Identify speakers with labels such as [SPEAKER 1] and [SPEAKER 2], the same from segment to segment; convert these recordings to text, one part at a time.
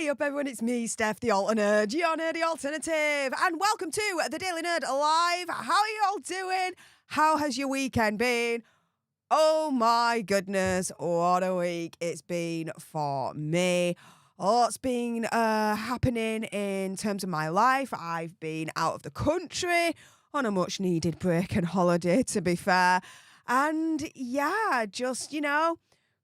[SPEAKER 1] Hey up everyone, it's me, Stef, the Alter Nerd, your nerdy alternative, and welcome to the Daily Nerd Live. How are you all doing? How has your weekend been? Oh my goodness, what a week it's been for me. Lots been happening in terms of my life. I've been out of the country on a much needed break and holiday, to be fair. And yeah, just,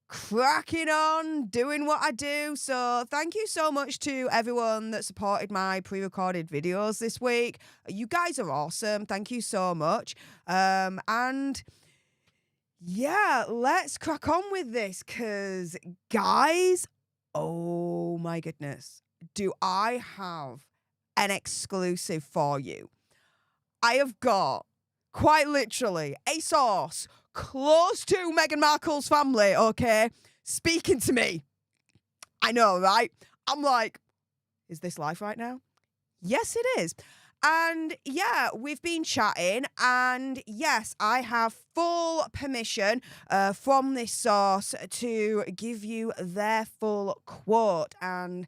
[SPEAKER 1] cracking on, doing what I do. So thank you so much to everyone that supported my pre-recorded videos this week. You guys are awesome. Thank you so much. And yeah, let's crack on with this because, guys, oh my goodness, do I have an exclusive for you. I have got, quite literally, a source close to Meghan Markle's family, okay, speaking to me. I know, right? I'm like, is this live right now? Yes, it is. And yeah, we've been chatting, and yes, I have full permission from this source to give you their full quote. And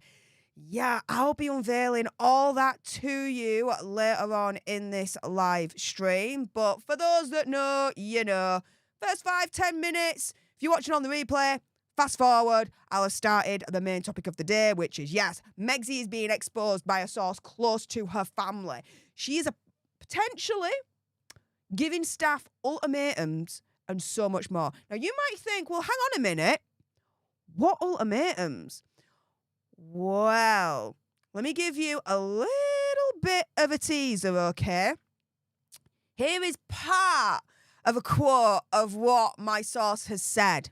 [SPEAKER 1] yeah, I'll be unveiling all that to you later on in this live stream. But for those that know, you know, first 5-10 minutes, if you're watching on the replay, fast forward, I'll have started the main topic of the day, which is, yes, Megzy is being exposed by a source close to her family. She is potentially giving Stef ultimatums and so much more. Now, you might think, well, hang on a minute. What ultimatums? Well, let me give you a little bit of a teaser, okay? Here is part of a quote of what my source has said.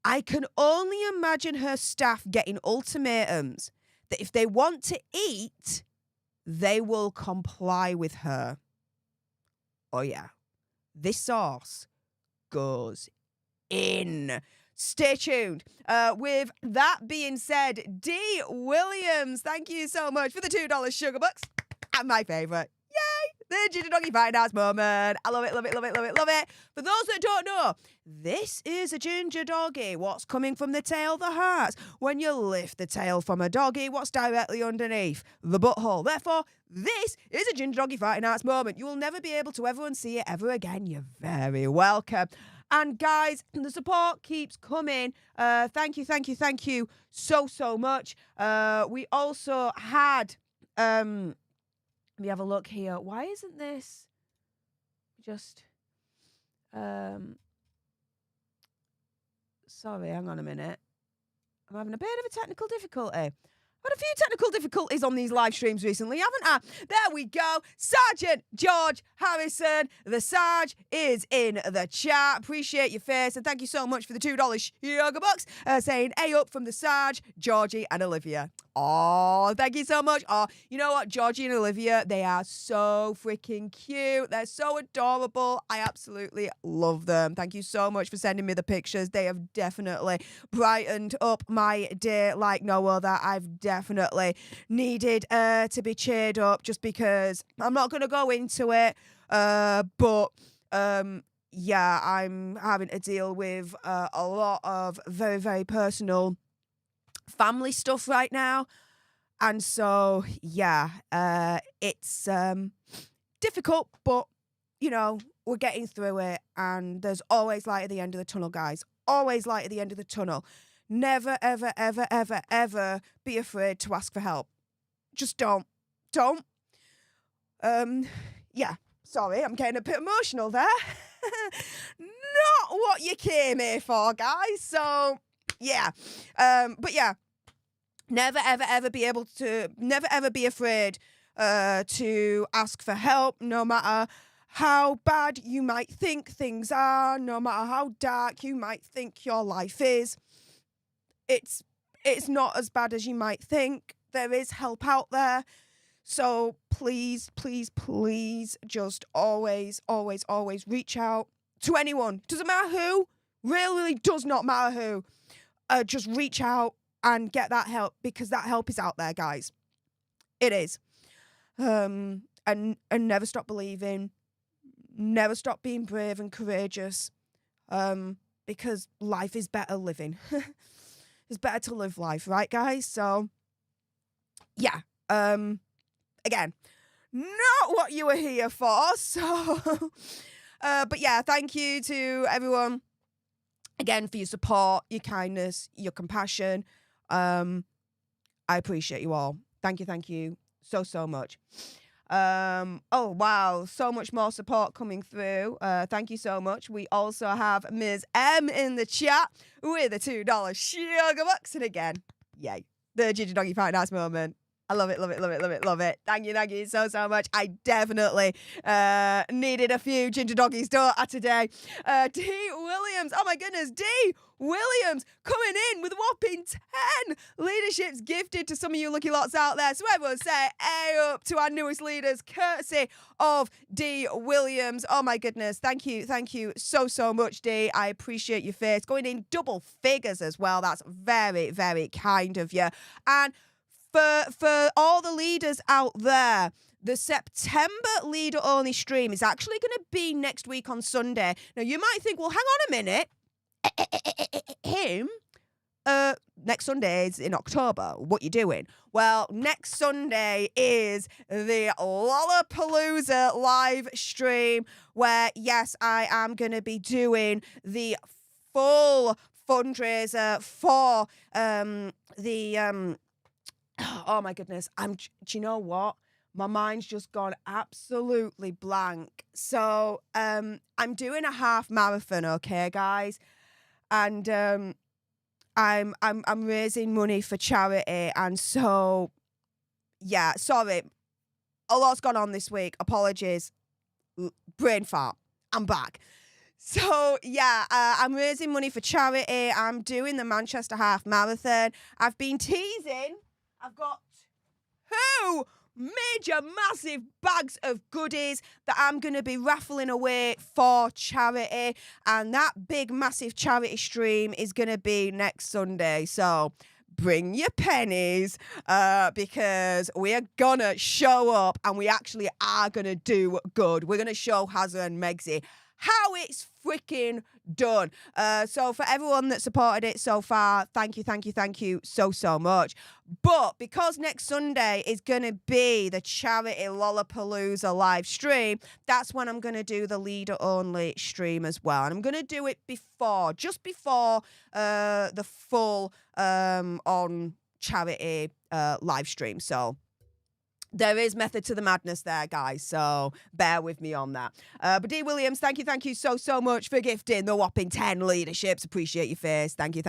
[SPEAKER 1] I can only imagine her staff getting ultimatums that if they want to eat, they will comply with her. Oh yeah, this source goes in. Stay tuned. With that being said, D. Williams, thank you so much for the $2 sugar bucks. And my favourite. Yay! The Ginger Doggy Finance moment. I love it, love it, love it, love it, love it. For those that don't know, this is a ginger doggy. What's coming from the tail? The heart. When you lift the tail from a doggy, what's directly underneath? The butthole. Therefore, this is a ginger doggy fighting arts moment. You will never be able to ever unsee it ever again. You're very welcome. And guys, the support keeps coming. Thank you, thank you, thank you so, so much. We also had, let me have a look here. Why isn't this just, sorry, hang on a minute. I'm having a bit of a technical difficulty. I've had a few technical difficulties on these live streams recently, haven't I? There we go. Sergeant George Harrison. The Sarge is in the chat. Appreciate your face. And thank you so much for the $2 sugar bucks. Saying A up from the Sarge, Georgie and Olivia. Oh, thank you so much. Oh, you know what? Georgie and Olivia, they are so freaking cute. They're so adorable. I absolutely love them. Thank you so much for sending me the pictures. They have definitely brightened up my day like no other. I've definitely needed to be cheered up just because I'm not going to go into it. But yeah, I'm having to deal with a lot of very, very personal family stuff right now. And so, yeah, it's difficult, but, you know, we're getting through it. And there's always light at the end of the tunnel, guys. Always light at the end of the tunnel. Never, ever, ever, ever, ever be afraid to ask for help. Just don't. Don't. Yeah, sorry, I'm getting a bit emotional there. Not what you came here for, guys. So, yeah. But yeah, never, ever, ever be afraid to ask for help, no matter how bad you might think things are, no matter how dark you might think your life is. It's not as bad as you might think. There is help out there. So please, please, please just always, always, always reach out to anyone. Doesn't matter who. Really does not matter who. Just reach out and get that help because that help is out there, guys. It is. And never stop believing. Never stop being brave and courageous. Because life is better living. It's better to live life, right, guys? So, yeah. Again, not what you were here for. So, but yeah, thank you to everyone again for your support, your kindness, your compassion. I appreciate you all. Thank you so much. Oh wow, so much more support coming through. Thank you so much. We also have Ms. M in the chat with a $2 sugar box, and again, yay, the Ginger Doggy Fight Nice moment. I love it. Thank you so much. I definitely needed a few ginger doggies, don't I, today? D. Williams, oh my goodness, D. Williams coming in with a whopping 10 leaderships gifted to some of you lucky lots out there. So everyone say A up to our newest leaders, courtesy of D. Williams. Oh my goodness, thank you so much, D. I appreciate your face. Going in double figures as well. That's very, very kind of you. And for all the leaders out there, the September leader only stream is actually going to be next week on Sunday. Now you might think, well, hang on a minute. Next Sunday is in October. What you doing? Well, next Sunday is the Lollapalooza live stream where, yes, I am going to be doing the full fundraiser for oh my goodness, do you know what? My mind's just gone absolutely blank. So, I'm doing a half marathon, okay, guys? And I'm raising money for charity, and so yeah, sorry. A lot's gone on this week. Apologies. Brain fart. I'm back. So, yeah, I'm raising money for charity. I'm doing the Manchester Half Marathon. I've been teasing. I've got 2 major, massive bags of goodies that I'm going to be raffling away for charity. And that big, massive charity stream is going to be next Sunday. So bring your pennies because we are going to show up and we actually are going to do good. We're going to show Hazza and Megsy how it's freaking done. So for everyone that supported it so far, thank you so much. But because next Sunday is going to be the charity Lollapalooza live stream, that's when I'm going to do the leader only stream as well. And I'm going to do it just before the full on charity live stream. So there is method to the madness there, guys, so bear with me on that. But D. Williams, thank you so much for gifting the whopping 10 leaderships. Appreciate your face. Thank you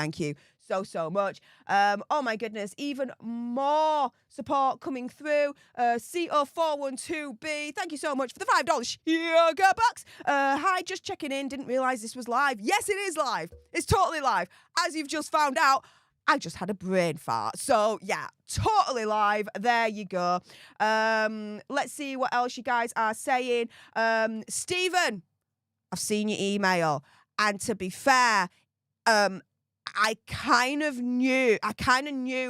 [SPEAKER 1] so much. Oh my goodness, even more support coming through. CO412B, thank you so much for the $5 sugar box. Hi, just checking in. Didn't realise this was live. Yes, it is live. It's totally live. As you've just found out, I just had a brain fart. So, yeah, totally live. There you go. Let's see what else you guys are saying. Stephen, I've seen your email. And to be fair, I kind of knew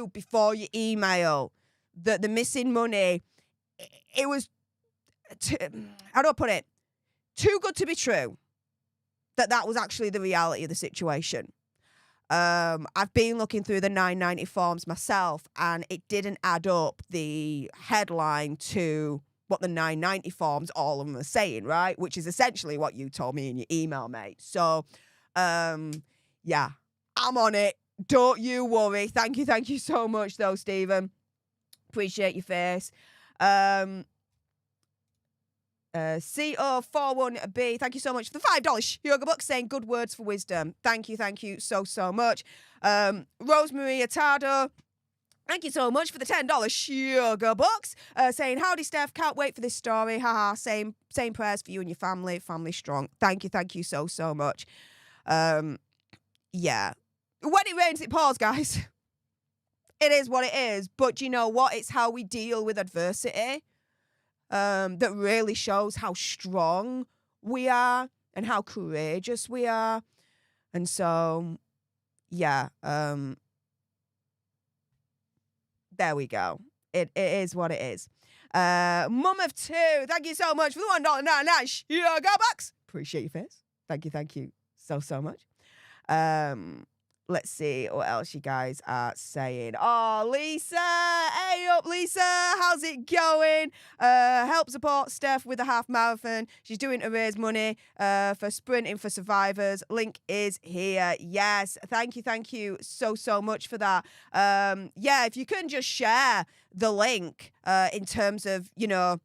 [SPEAKER 1] before your email that the missing money, it was, how do I put it? Too good to be true. That was actually the reality of the situation. I've been looking through the 990 forms myself, and it didn't add up the headline to what the 990 forms, all of them are saying, right? Which is essentially what you told me in your email, mate. So, yeah, I'm on it. Don't you worry. Thank you so much, though, Stephen. Appreciate your face. CO41B, thank you so much for the $5 sugar book, saying good words for wisdom. Thank you so much. Rosemary Atado, thank you so much for the $10 sugar box, saying howdy Steph, can't wait for this story. Haha, same prayers for you and your family strong. Thank you so much. Yeah, when it rains it pours, guys. It is what it is, but you know what, it's how we deal with adversity that really shows how strong we are and how courageous we are. And so, yeah, there we go. It is what it is. Mum of 2, thank you so much for the $1.99 sugar box. Appreciate your face. Thank you so much. let's see what else you guys are saying. Oh, Lisa. Hey up, Lisa. How's it going? Help support Stef with the half marathon. She's doing to raise money for sprinting for survivors. Link is here. Yes. Thank you so much for that. Yeah, if you can just share the link in terms of, you know,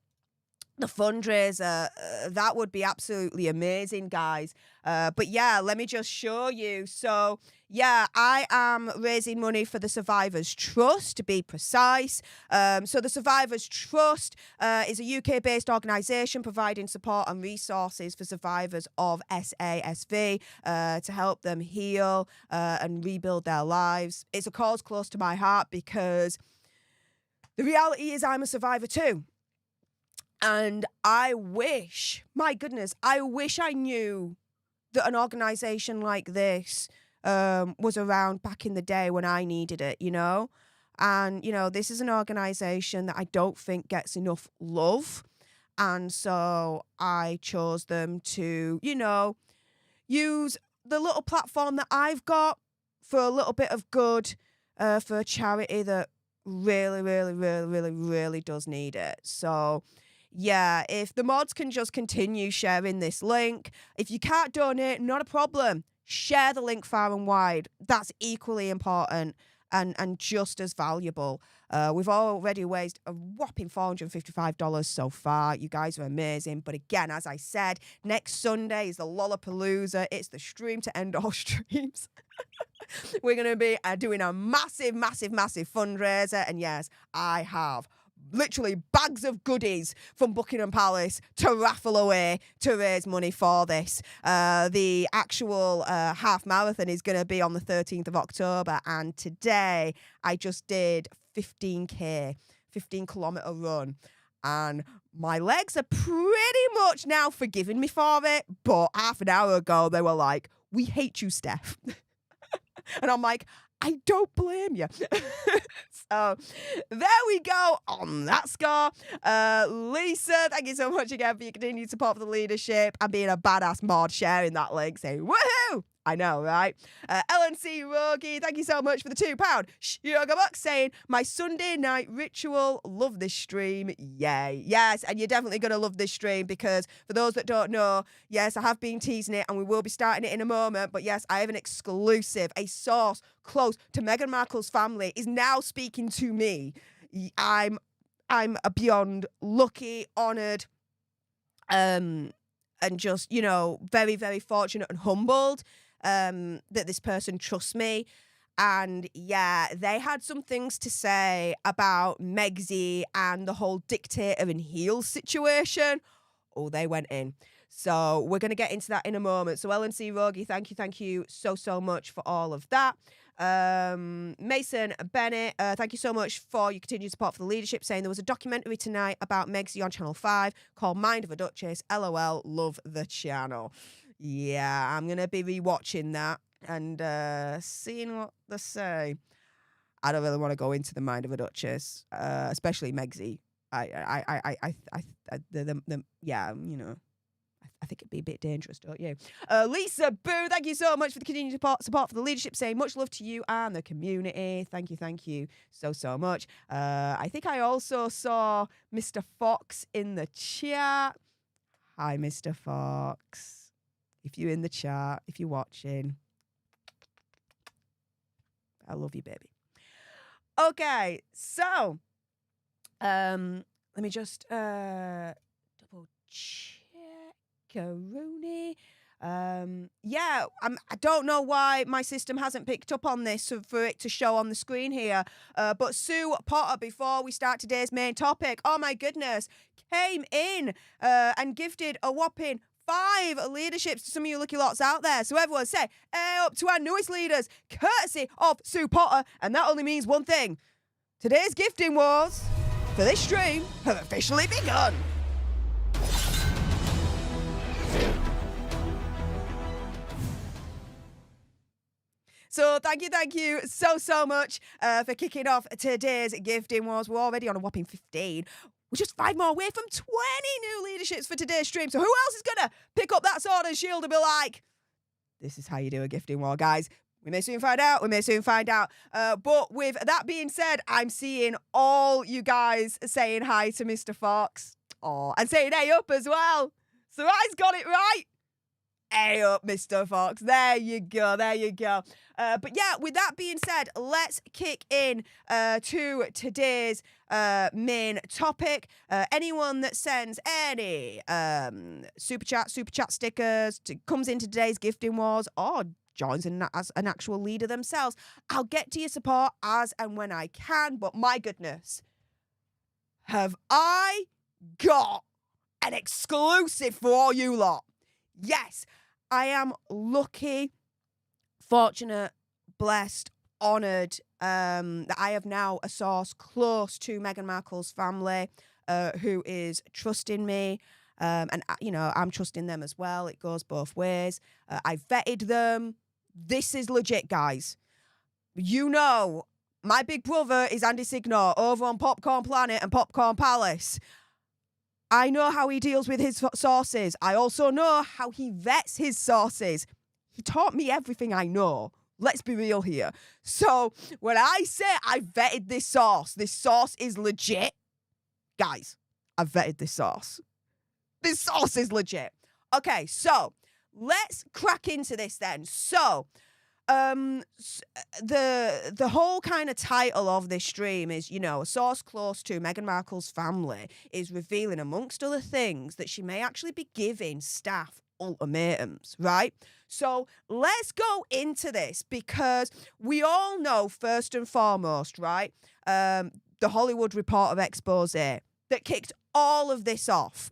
[SPEAKER 1] the fundraiser, that would be absolutely amazing, guys. But yeah, let me just show you. So yeah, I am raising money for the Survivors Trust, to be precise. So the Survivors Trust is a UK-based organisation providing support and resources for survivors of SASV to help them heal and rebuild their lives. It's a cause close to my heart because the reality is I'm a survivor too. And I wish, my goodness, I wish I knew that an organisation like this was around back in the day when I needed it, you know? And, you know, this is an organisation that I don't think gets enough love. And so I chose them to, you know, use the little platform that I've got for a little bit of good for a charity that really does need it. So yeah, if the mods can just continue sharing this link. If you can't donate, not a problem. Share the link far and wide. That's equally important and just as valuable. We've already raised a whopping $455 so far. You guys are amazing. But again, as I said, next Sunday is the Lollapalooza. It's the stream to end all streams. We're going to be doing a massive fundraiser. And yes, I have literally bags of goodies from Buckingham Palace to raffle away to raise money for this. The actual half marathon is going to be on the 13th of October. And today I just did 15-kilometre run. And my legs are pretty much now forgiving me for it. But half an hour ago, they were like, "We hate you, Stef." And I'm like, I don't blame you. So there we go on that score. Lisa, thank you so much again for your continued support for the leadership and being a badass mod, sharing that link, saying woohoo. I know, right? LNC Rogi, thank you so much for the £2 sugar box, saying my Sunday night ritual. Love this stream. Yay. Yes, and you're definitely going to love this stream because for those that don't know, yes, I have been teasing it and we will be starting it in a moment. But yes, I have an exclusive, a source close to Meghan Markle's family is now speaking to me. I'm beyond lucky, honoured, and just, you know, very fortunate and humbled that this person trusts me. And yeah, they had some things to say about Megsy and the whole dictator and heel situation. Oh, they went in. So we're going to get into that in a moment. So LNC Rogi, thank you so much for all of that. Mason Bennett, thank you so much for your continued support for the leadership, saying there was a documentary tonight about Megsy on Channel 5 called Mind of a Duchess. LOL, love the channel. Yeah, I'm going to be rewatching that and seeing what they say. I don't really want to go into the Mind of a Duchess, especially Megsy. Yeah, you know. I think it'd be a bit dangerous, don't you? Lisa Boo, thank you so much for the continued support for the leadership, saying much love to you and the community. Thank you so much. I think I also saw Mr. Fox in the chat. Hi, Mr. Fox. If you're in the chat, if you're watching, I love you, baby. Okay, so let me just double check. Rooney. Yeah, I don't know why my system hasn't picked up on this for it to show on the screen here. But Sue Potter, before we start today's main topic, oh my goodness, came in and gifted a whopping 5 leaderships to some of you lucky lots out there. So everyone say, hey up to our newest leaders, courtesy of Sue Potter. And that only means one thing. Today's gifting wars for this stream have officially begun. So thank you so much for kicking off today's gifting wars. We're already on a whopping 15. We're just 5 more away from 20 new leaderships for today's stream. So who else is going to pick up that sword and shield and be like, this is how you do a gifting war, guys? We may soon find out. We may soon find out. But with that being said, I'm seeing all you guys saying hi to Mr. Fox. Oh, and saying hey up as well. So I's got it right. Hey up, Mr. Fox. There you go. There you go. But yeah, with that being said, let's kick in to today's main topic. Anyone that sends any super chat stickers, comes into today's gifting wars, or joins in as an actual leader themselves, I'll get to your support as and when I can. But my goodness, have I got an exclusive for all you lot? Yes, I am lucky, fortunate, blessed, honoured that I have now a source close to Meghan Markle's family who is trusting me. And, you know, I'm trusting them as well. It goes both ways. I vetted them. This is legit, guys. You know, my big brother is Andy Signor over on Popcorn Planet and Popcorn Palace. I know how he deals with his sources. I also know how he vets his sources. He taught me everything I know. Let's be real here. So when I say I vetted this source is legit. Guys, I vetted this source. This source is legit. Okay, so let's crack into this then. So the whole kind of title of this stream is, you know, a source close to Meghan Markle's family is revealing, amongst other things, that she may actually be giving staff ultimatums, right? So let's go into this because we all know, first and foremost, right, the Hollywood Reporter expose that kicked all of this off.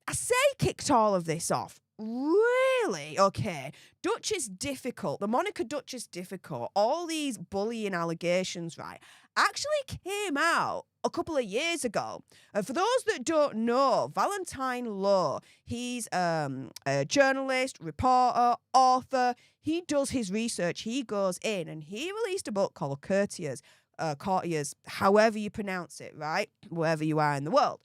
[SPEAKER 1] I say kicked all of this off. Really? Okay. Duchess Difficult, the moniker Duchess Difficult, all these bullying allegations, right, actually came out a couple of years ago. For those that don't know, Valentine Lowe, he's a journalist, reporter, author. He does his research. He goes in and he released a book called Courtiers, however you pronounce it, right, wherever you are in the world.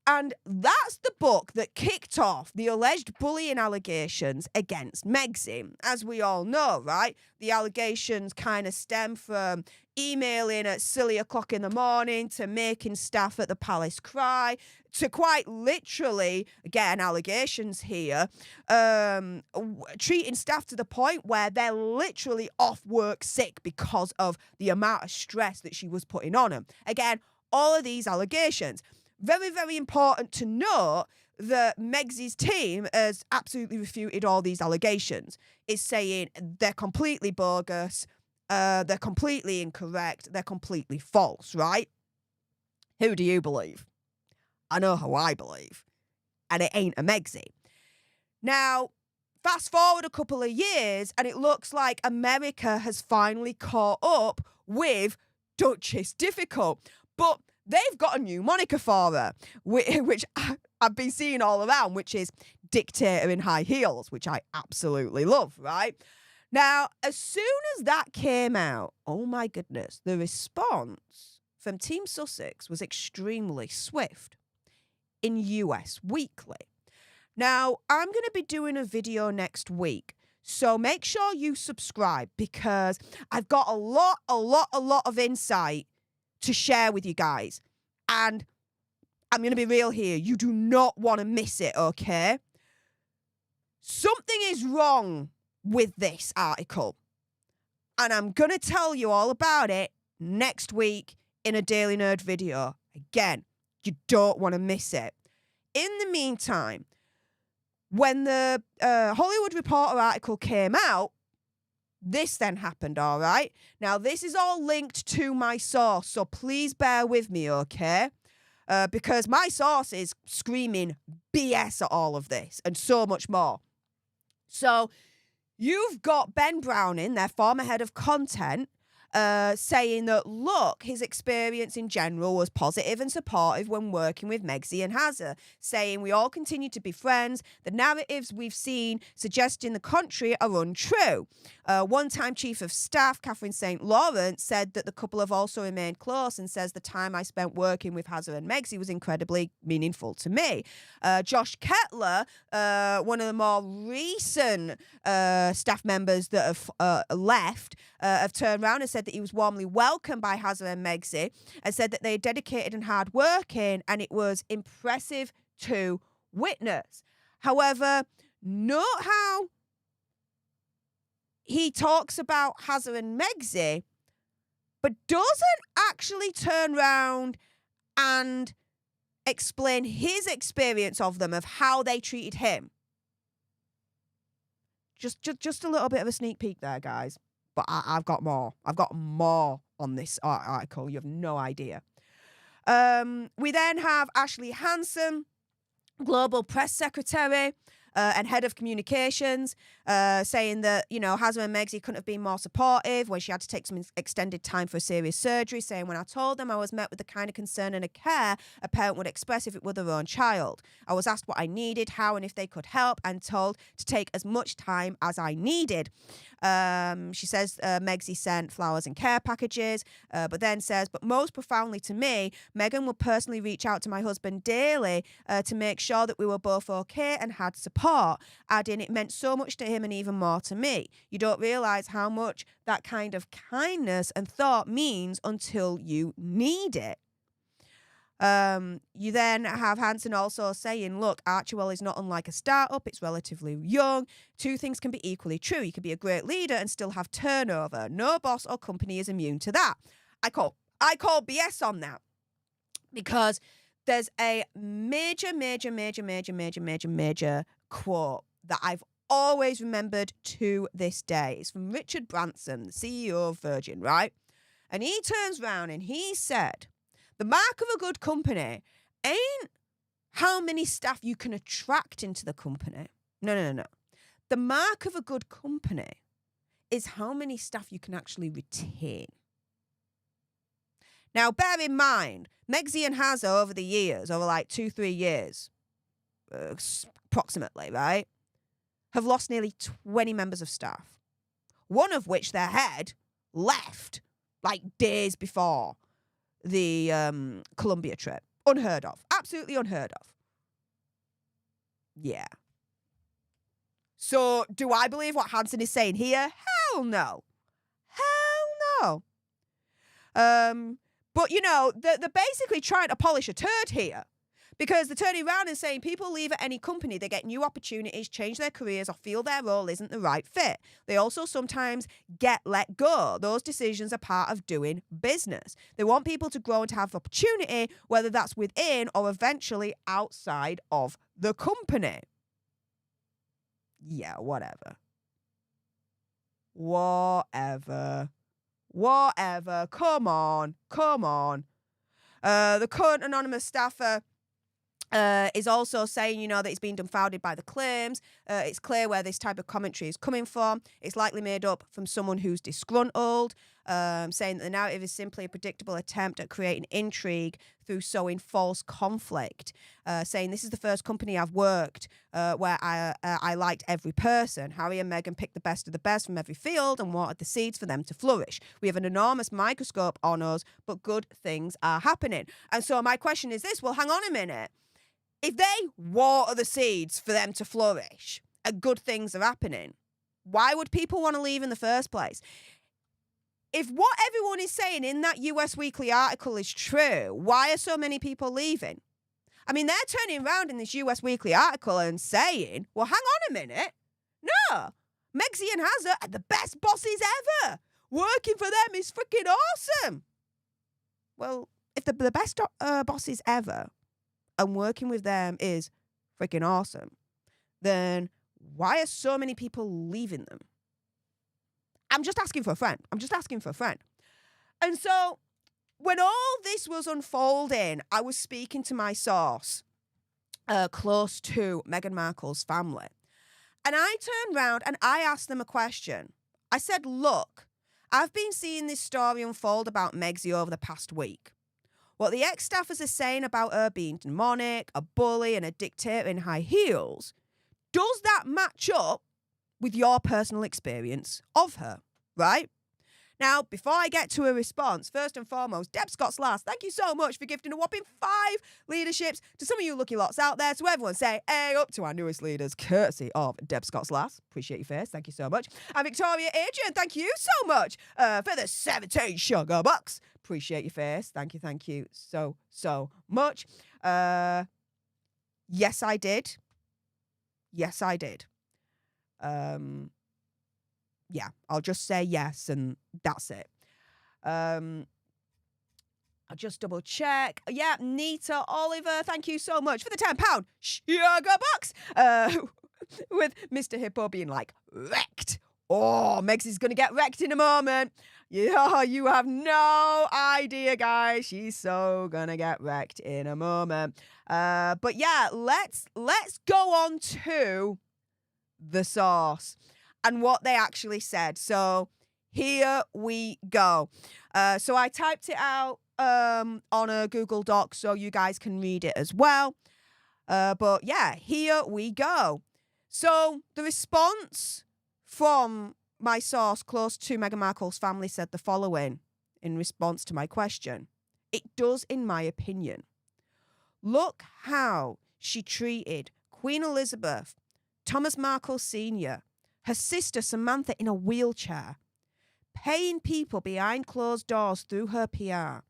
[SPEAKER 1] And that's the book that kicked off the alleged bullying allegations against Meghan. As we all know, right? The allegations kind of stem from emailing at silly o'clock in the morning to making staff at the palace cry, to quite literally, again, allegations here, treating staff to the point where they're literally off work sick because of the amount of stress that she was putting on them. Again, all of these allegations. Very, very important to note that Meg's team has absolutely refuted all these allegations. It's saying they're completely bogus, they're completely incorrect, they're completely false, right? Who do you believe? I know who I believe. And it ain't a Megzy. Now, fast forward a couple of years, and it looks like America has finally caught up with Duchess Difficult. But they've got a new moniker for her, which I've been seeing all around, which is Dictator in High Heels, which I absolutely love, right? Now, as soon as that came out, oh my goodness, the response from Team Sussex was extremely swift in US Weekly. Now, I'm going to be doing a video next week, so make sure you subscribe because I've got a lot of insight to share with you guys. And I'm going to be real here. You do not want to miss it, okay? Something is wrong with this article. And I'm going to tell you all about it next week in a Daily Nerd video. Again, you don't want to miss it. In the meantime, when the Hollywood Reporter article came out, this then happened, all right? Now, this is all linked to my source, so please bear with me, okay? Because my source is screaming BS at all of this and so much more. So, you've got Ben Browning, their former head of content, saying that, look, his experience in general was positive and supportive when working with Meghan and Hazza, saying we all continue to be friends. The narratives we've seen suggesting the contrary are untrue. One-time Chief of Staff, Catherine St. Laurent, said that the couple have also remained close and says the time I spent working with Hazza and Meghan was incredibly meaningful to me. Josh Kettler, one of the more recent staff members that have left, have turned around and said that he was warmly welcomed by Hazza and Meghan and said that they are dedicated and hardworking and it was impressive to witness. However, note how he talks about Hazza and Meghan, but doesn't actually turn around and explain his experience of them, of how they treated him. Just a little bit of a sneak peek there, guys. But I've got more. I've got more on this article. You have no idea. We then have Ashley Hansen, Global Press Secretary and Head of Communications, saying that, Hazza and Meghan couldn't have been more supportive when she had to take some extended time for a serious surgery, saying, when I told them I was met with the kind of concern and a care a parent would express if it were their own child. I was asked what I needed, how and if they could help, and told to take as much time as I needed. She says Meghan sent flowers and care packages, but then says, but most profoundly to me, Meghan would personally reach out to my husband daily to make sure that we were both okay and had support, adding it meant so much to him and even more to me. You don't realise how much that kind of kindness and thought means until you need it. You then have Hansen also saying, look, Archewell is not unlike a startup. It's relatively young. Two things can be equally true. You can be a great leader and still have turnover. No boss or company is immune to that. I call BS on that, because there's a major quote that I've always remembered to this day. It's from Richard Branson, the CEO of Virgin, right? And he turns around and he said, the mark of a good company ain't how many staff you can attract into the company. No. The mark of a good company is how many staff you can actually retain. Now, bear in mind, Meghan and Hazza over the years, over like 2-3 years, approximately, right, have lost nearly 20 members of staff. One of which, their head, left like days before the Colombia trip. Unheard of. Absolutely unheard of. Yeah. So, do I believe what Hansen is saying here? Hell no. Hell no. But, they're basically trying to polish a turd here. Because they're turning around and saying people leave at any company, they get new opportunities, change their careers, or feel their role isn't the right fit. They also sometimes get let go. Those decisions are part of doing business. They want people to grow and to have opportunity, whether that's within or eventually outside of the company. Yeah, whatever. Come on. The current anonymous staffer is also saying, that he's been dumbfounded by the claims. It's clear where this type of commentary is coming from. It's likely made up from someone who's disgruntled, saying that the narrative is simply a predictable attempt at creating intrigue through sowing false conflict, saying this is the first company I've worked where I liked every person. Harry and Meghan picked the best of the best from every field and watered the seeds for them to flourish. We have an enormous microscope on us, but good things are happening. And so my question is this, well, hang on a minute. If they water the seeds for them to flourish and good things are happening, why would people want to leave in the first place? If what everyone is saying in that US Weekly article is true, why are so many people leaving? I mean, they're turning around in this US Weekly article and saying, well, hang on a minute. No, Meghan and Hazza are the best bosses ever. Working for them is freaking awesome. Well, if they're the best bosses ever, and working with them is freaking awesome, then why are so many people leaving them? I'm just asking for a friend. And so when all this was unfolding, I was speaking to my source close to Meghan Markle's family. And I turned round and I asked them a question. I said, look, I've been seeing this story unfold about Megxie over the past week. What the ex-staffers are saying about her being demonic, a bully, and a dictator in high heels, does that match up with your personal experience of her, right? Now, before I get to a response, first and foremost, Deb Scott's last, thank you so much for gifting a whopping 5 leaderships to some of you lucky lots out there. So everyone say, hey, up to our newest leaders, courtesy of Deb Scott's last. Appreciate your face. Thank you so much. And Victoria Adrian, thank you so much for the 17 sugar bucks. Appreciate your face. Thank you so much. Yes, I did. Yes, I did. Yeah, I'll just say yes, and that's it. I'll just double check. Yeah, Nita Oliver, thank you so much for the £10 sugar box. With Mr. Hippo being like, wrecked. Oh, Megxie's going to get wrecked in a moment. Yeah, you have no idea, guys. She's so going to get wrecked in a moment. But yeah, let's go on to the source and what they actually said. So here we go. So I typed it out on a Google Doc so you guys can read it as well. But yeah, here we go. So the response from my source close to Meghan Markle's family said the following in response to my question. It does, in my opinion. Look how she treated Queen Elizabeth, Thomas Markle Sr., her sister Samantha in a wheelchair, paying people behind closed doors through her PR,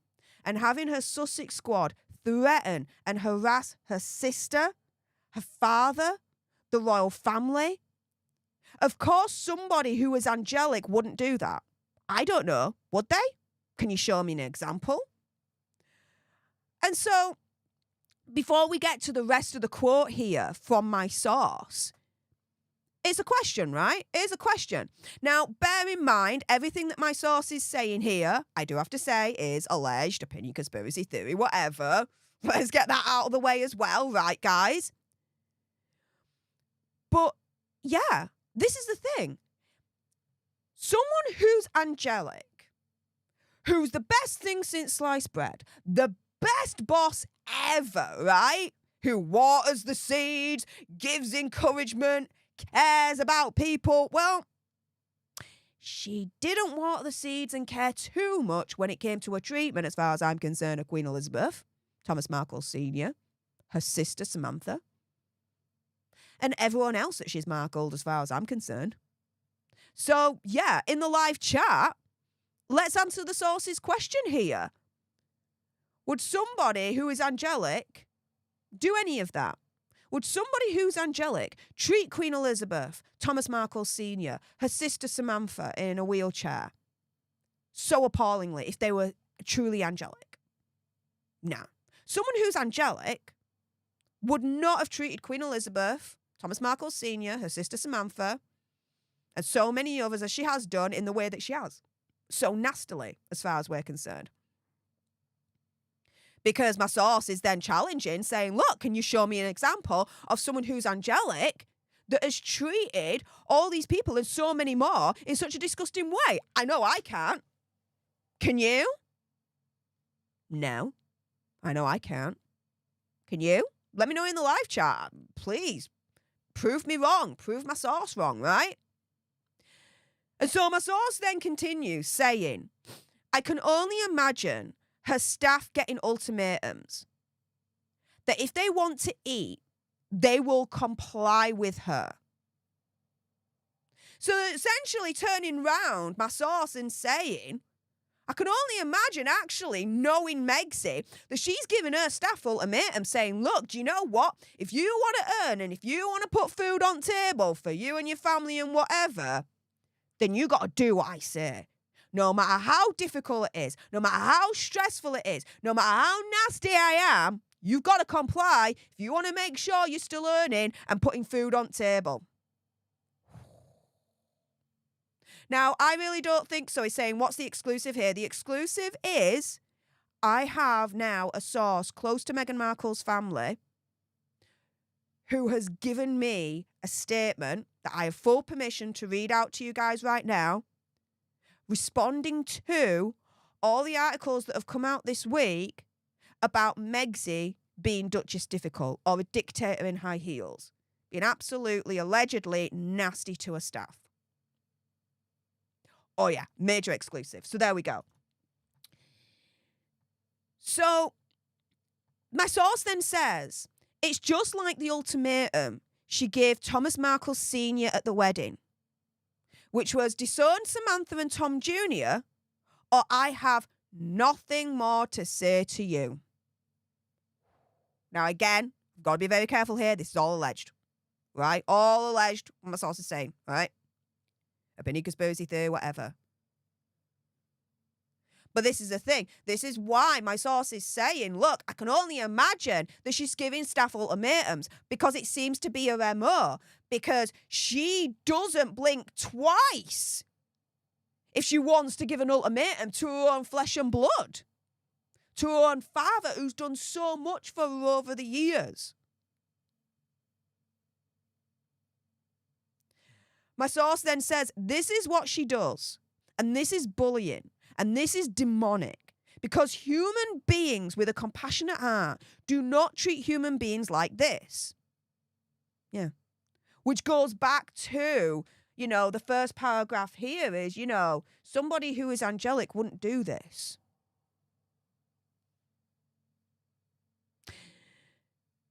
[SPEAKER 1] and having her Sussex squad threaten and harass her sister, her father, the royal family. Of course, somebody who was angelic wouldn't do that. I don't know. Would they? Can you show me an example? And so, before we get to the rest of the quote here from my source, it's a question, right? It's a question. Now, bear in mind, everything that my source is saying here, I do have to say, is alleged, opinion, conspiracy theory, whatever. Let's get that out of the way as well, right, guys? But, yeah, this is the thing. Someone who's angelic, who's the best thing since sliced bread, the best boss ever, right? Who waters the seeds, gives encouragement, cares about people. Well, she didn't water the seeds and care too much when it came to her treatment, as far as I'm concerned, of Queen Elizabeth, Thomas Markle Sr., her sister Samantha, and everyone else that she's Markled, as far as I'm concerned. So, yeah, in the live chat, let's answer the source's question here. Would somebody who is angelic do any of that? Would somebody who's angelic treat Queen Elizabeth, Thomas Markle Sr., her sister Samantha in a wheelchair so appallingly if they were truly angelic? No. Someone who's angelic would not have treated Queen Elizabeth, Thomas Markle Sr., her sister Samantha, and so many others as she has done in the way that she has. So nastily, as far as we're concerned. Because my source is then challenging, saying, look, can you show me an example of someone who's angelic that has treated all these people and so many more in such a disgusting way? I know I can't. Can you? No, I know I can't. Can you? Let me know in the live chat. Please, prove me wrong. Prove my source wrong, right? And so my source then continues saying, I can only imagine her staff getting ultimatums that if they want to eat, they will comply with her. So essentially turning round my source and saying, I can only imagine actually knowing Megxie that she's giving her staff ultimatum saying, look, do you know what? If you want to earn and if you want to put food on table for you and your family and whatever, then you got to do what I say. No matter how difficult it is, no matter how stressful it is, no matter how nasty I am, you've got to comply if you want to make sure you're still earning and putting food on table. Now, I really don't think so. He's saying, what's the exclusive here? The exclusive is I have now a source close to Meghan Markle's family who has given me a statement that I have full permission to read out to you guys right now, responding to all the articles that have come out this week about Megxie being Duchess difficult or a dictator in high heels, being absolutely, allegedly nasty to her staff. Oh yeah, major exclusive. So there we go. So my source then says, it's just like the ultimatum she gave Thomas Markle Sr. at the wedding, which was disown Samantha and Tom Jr., or I have nothing more to say to you. Now, again, I've got to be very careful here. This is all alleged, right? All alleged, what my source is saying, right? Opinion, conspiracy theory, whatever. But this is the thing. This is why my source is saying, look, I can only imagine that she's giving staff ultimatums because it seems to be her MO, because she doesn't blink twice if she wants to give an ultimatum to her own flesh and blood, to her own father who's done so much for her over the years. My source then says, this is what she does, and this is bullying. And this is demonic, because human beings with a compassionate heart do not treat human beings like this. Yeah. Which goes back to, the first paragraph here is, somebody who is angelic wouldn't do this.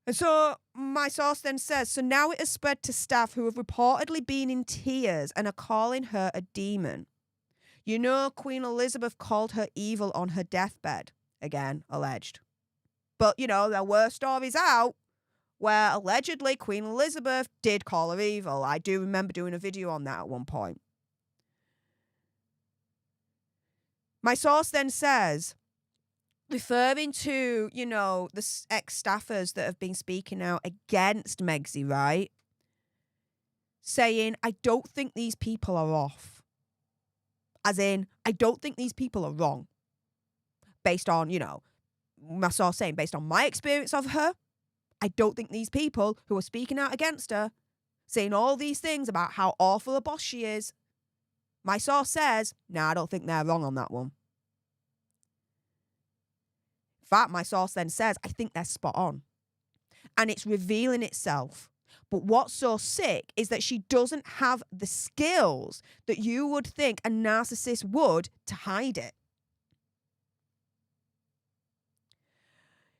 [SPEAKER 1] And so my source then says, so now it has spread to staff who have reportedly been in tears and are calling her a demon. Queen Elizabeth called her evil on her deathbed. Again, alleged. But, there were stories out where allegedly Queen Elizabeth did call her evil. I do remember doing a video on that at one point. My source then says, referring to, the ex-staffers that have been speaking out against Megxie, right? Saying, I don't think these people are off. As in, I don't think these people are wrong. Based on, my source saying, based on my experience of her, I don't think these people who are speaking out against her, saying all these things about how awful a boss she is, my source says, I don't think they're wrong on that one. In fact, my source then says, I think they're spot on. And it's revealing itself. But what's so sick is that she doesn't have the skills that you would think a narcissist would to hide it.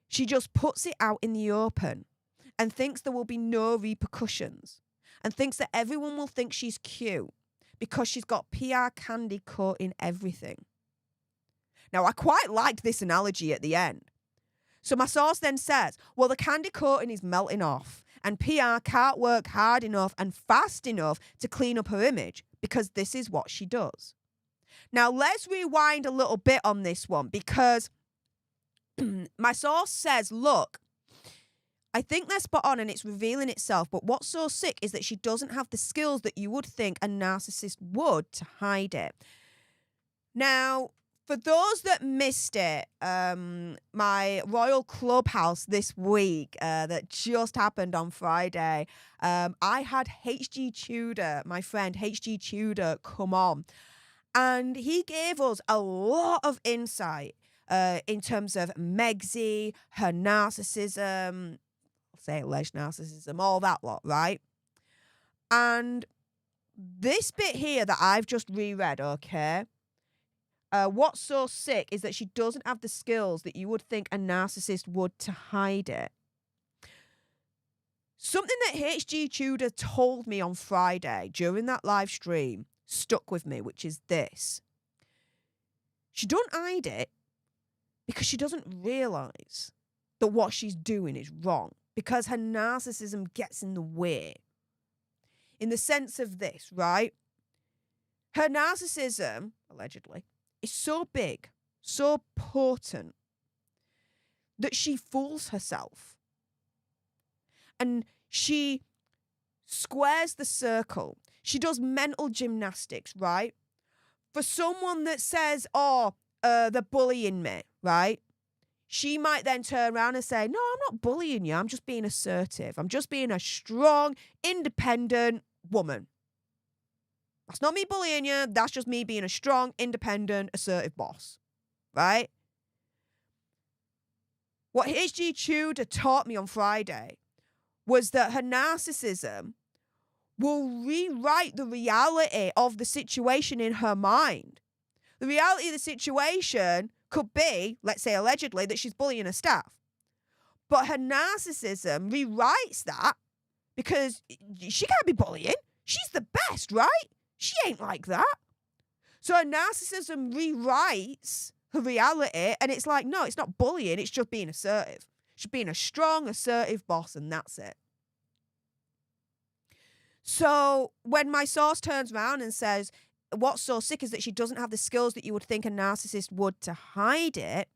[SPEAKER 1] She just puts it out in the open and thinks there will be no repercussions and thinks that everyone will think she's cute because she's got PR candy coating everything. Now, I quite liked this analogy at the end. So my source then says, well, the candy coating is melting off and PR can't work hard enough and fast enough to clean up her image because this is what she does. Now, let's rewind a little bit on this one because my source says, look, I think they're spot on and it's revealing itself, but what's so sick is that she doesn't have the skills that you would think a narcissist would to hide it. Now, for those that missed it, my Royal Clubhouse this week that just happened on Friday, I had HG Tudor, my friend HG Tudor, come on. And he gave us a lot of insight in terms of Megxie, her narcissism, I'll say alleged narcissism, all that lot, right? And this bit here that I've just reread, okay? What's so sick is that she doesn't have the skills that you would think a narcissist would to hide it. Something that HG Tudor told me on Friday during that live stream stuck with me, which is this. She don't hide it because she doesn't realise that what she's doing is wrong, because her narcissism gets in the way. In the sense of this, right? Her narcissism, allegedly, is so big, so potent, that she fools herself. And she squares the circle. She does mental gymnastics, right? For someone that says, they're bullying me, right? She might then turn around and say, no, I'm not bullying you. I'm just being assertive. I'm just being a strong, independent woman. That's not me bullying you. That's just me being a strong, independent, assertive boss, right? What HG Tudor taught me on Friday was that her narcissism will rewrite the reality of the situation in her mind. The reality of the situation could be, let's say allegedly, that she's bullying her staff. But her narcissism rewrites that because she can't be bullying. She's the best, right? She ain't like that. So her narcissism rewrites her reality, and it's like, no, it's not bullying, it's just being assertive. She's being a strong, assertive boss, and that's it. So when my source turns around and says, what's so sick is that she doesn't have the skills that you would think a narcissist would to hide it.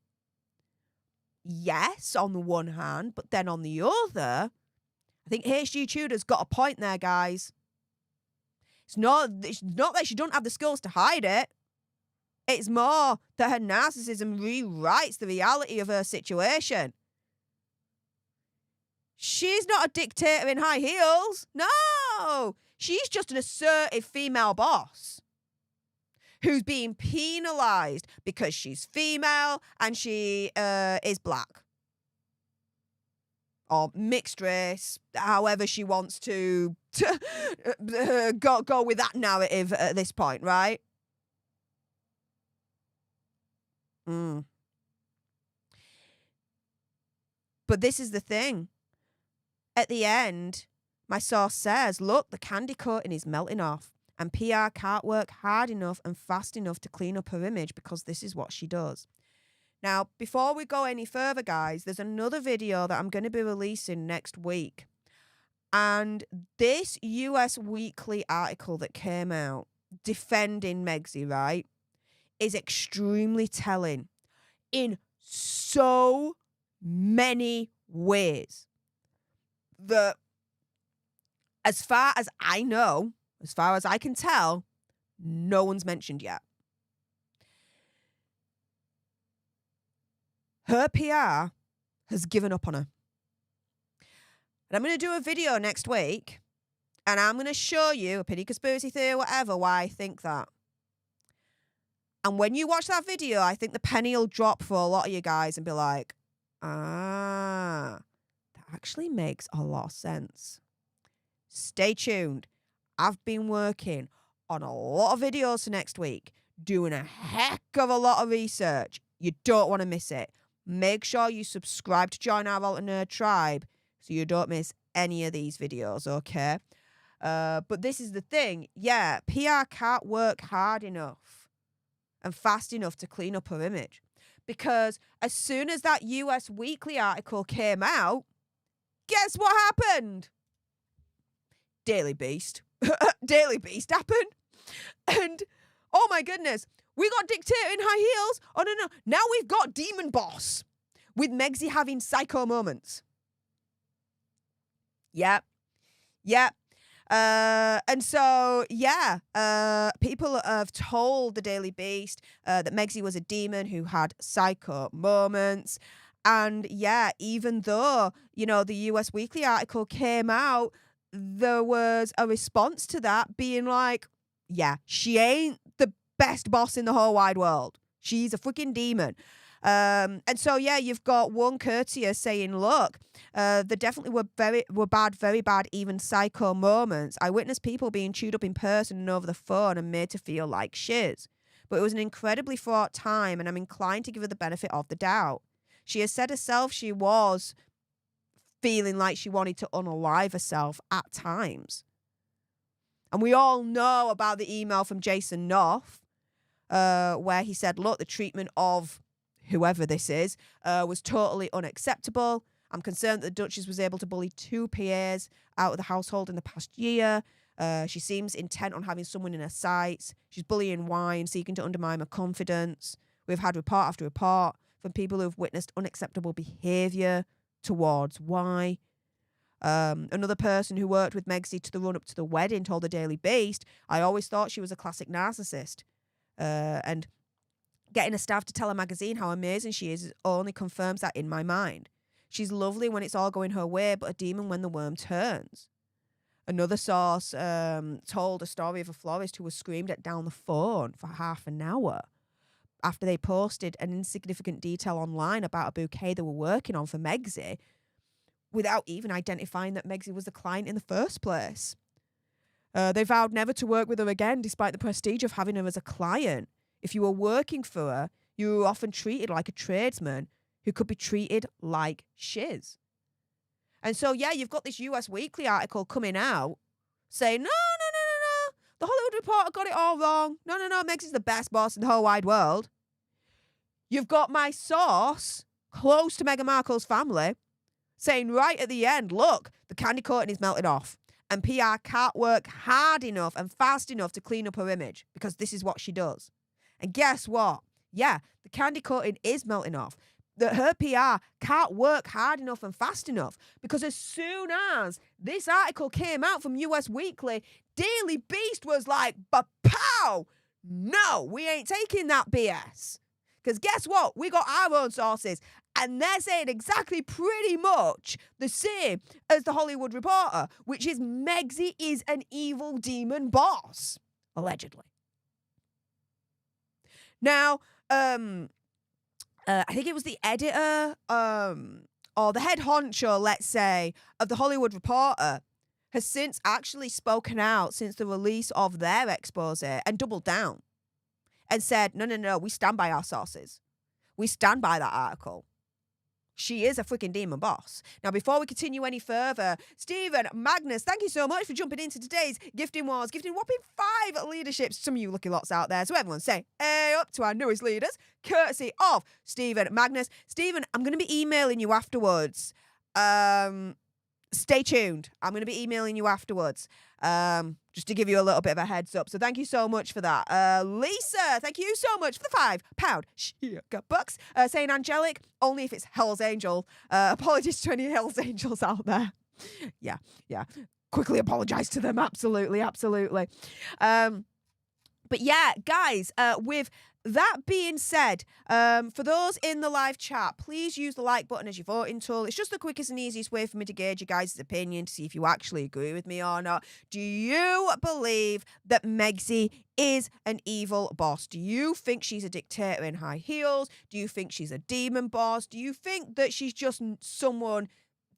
[SPEAKER 1] Yes, on the one hand, but then on the other, I think HG Tudor's got a point there, guys. It's not that she don't have the skills to hide it. It's more that her narcissism rewrites the reality of her situation. She's not a dictator in high heels. No, she's just an assertive female boss who's being penalised because she's female and she is black. Or mixed race, however she wants to go with that narrative at this point, right? But this is the thing. At the end, my source says, look, the candy coating is melting off and PR can't work hard enough and fast enough to clean up her image because this is what she does. Now, before we go any further, guys, there's another video that I'm going to be releasing next week. And this US Weekly article that came out defending Megxy, right, is extremely telling in so many ways that, as far as I know, as far as I can tell, no one's mentioned yet. Her PR has given up on her. And I'm going to do a video next week, and I'm going to show you a penny conspiracy theory, whatever, why I think that. And when you watch that video, I think the penny will drop for a lot of you guys and be like, that actually makes a lot of sense. Stay tuned. I've been working on a lot of videos for next week, doing a heck of a lot of research. You don't want to miss it. Make sure you subscribe to join our Alternate Tribe so you don't miss any of these videos, okay? But this is the thing. Yeah, PR can't work hard enough and fast enough to clean up her image. Because as soon as that US Weekly article came out, guess what happened? Daily Beast. Daily Beast happened. And, oh my goodness, we got dictator in high heels. Oh, no. Now we've got demon boss with Megxy having psycho moments. Yep. And so, people have told the Daily Beast that Megxy was a demon who had psycho moments. And yeah, even though, the US Weekly article came out, there was a response to that being like, yeah, she ain't the best boss in the whole wide world. She's a freaking demon. And so, yeah, you've got one courtier saying, look, there definitely were bad, very bad, even psycho moments. I witnessed people being chewed up in person and over the phone and made to feel like shiz. But it was an incredibly fraught time, and I'm inclined to give her the benefit of the doubt. She has said herself she was feeling like she wanted to unalive herself at times. And we all know about the email from Jason North, where he said, look, the treatment of whoever this is was totally unacceptable. I'm concerned that the Duchess was able to bully 2 PAs out of the household in the past year. She seems intent on having someone in her sights. She's bullying wine, seeking to undermine her confidence. We've had report after report from people who have witnessed unacceptable behaviour towards Y. Another person who worked with Megxy to the run-up to the wedding told the Daily Beast, I always thought she was a classic narcissist. And getting a staff to tell a magazine how amazing she is only confirms that in my mind. She's lovely when it's all going her way, but a demon when the worm turns. Another source told a story of a florist who was screamed at down the phone for half an hour after they posted an insignificant detail online about a bouquet they were working on for Megxie without even identifying that Megxie was the client in the first place. They vowed never to work with her again despite the prestige of having her as a client. If you were working for her, you were often treated like a tradesman who could be treated like shiz. And so, yeah, you've got this US Weekly article coming out saying, no. The Hollywood Reporter got it all wrong. No. Megxie's the best boss in the whole wide world. You've got my source close to Meghan Markle's family saying right at the end, look, the candy coating is melting off and PR can't work hard enough and fast enough to clean up her image because this is what she does. And guess what? Yeah, the candy coating is melting off. That her PR can't work hard enough and fast enough because as soon as this article came out from US Weekly, Daily Beast was like, "Pow! No, we ain't taking that BS." Because guess what? We got our own sources and they're saying exactly pretty much the same as the Hollywood Reporter, which is Megxie is an evil demon boss, allegedly. Now, I think it was the editor or the head honcho, let's say, of the Hollywood Reporter has since actually spoken out since the release of their expose and doubled down and said, no, we stand by our sources. We stand by that article. She is a freaking demon boss. Now, before we continue any further, Stephen, Magnus, thank you so much for jumping into today's Gifting Wars, gifting whopping 5 leaderships. Some of you lucky lots out there. So everyone say, hey up to our newest leaders, courtesy of Stephen, Magnus. Stephen, I'm going to be emailing you afterwards. Stay tuned. I'm going to be emailing you afterwards. Just to give you a little bit of a heads up. So thank you so much for that. Lisa, thank you so much for the £5 sugar bucks. Saying angelic, only if it's Hell's Angel. Apologies to any Hell's Angels out there. Yeah. Quickly apologise to them. Absolutely. But yeah, guys, with that being said, for those in the live chat, please use the like button as your voting tool. It's just the quickest and easiest way for me to gauge your guys' opinion to see if you actually agree with me or not. Do you believe that Megxie is an evil boss? Do you think she's a dictator in high heels? Do you think she's a demon boss? Do you think that she's just someone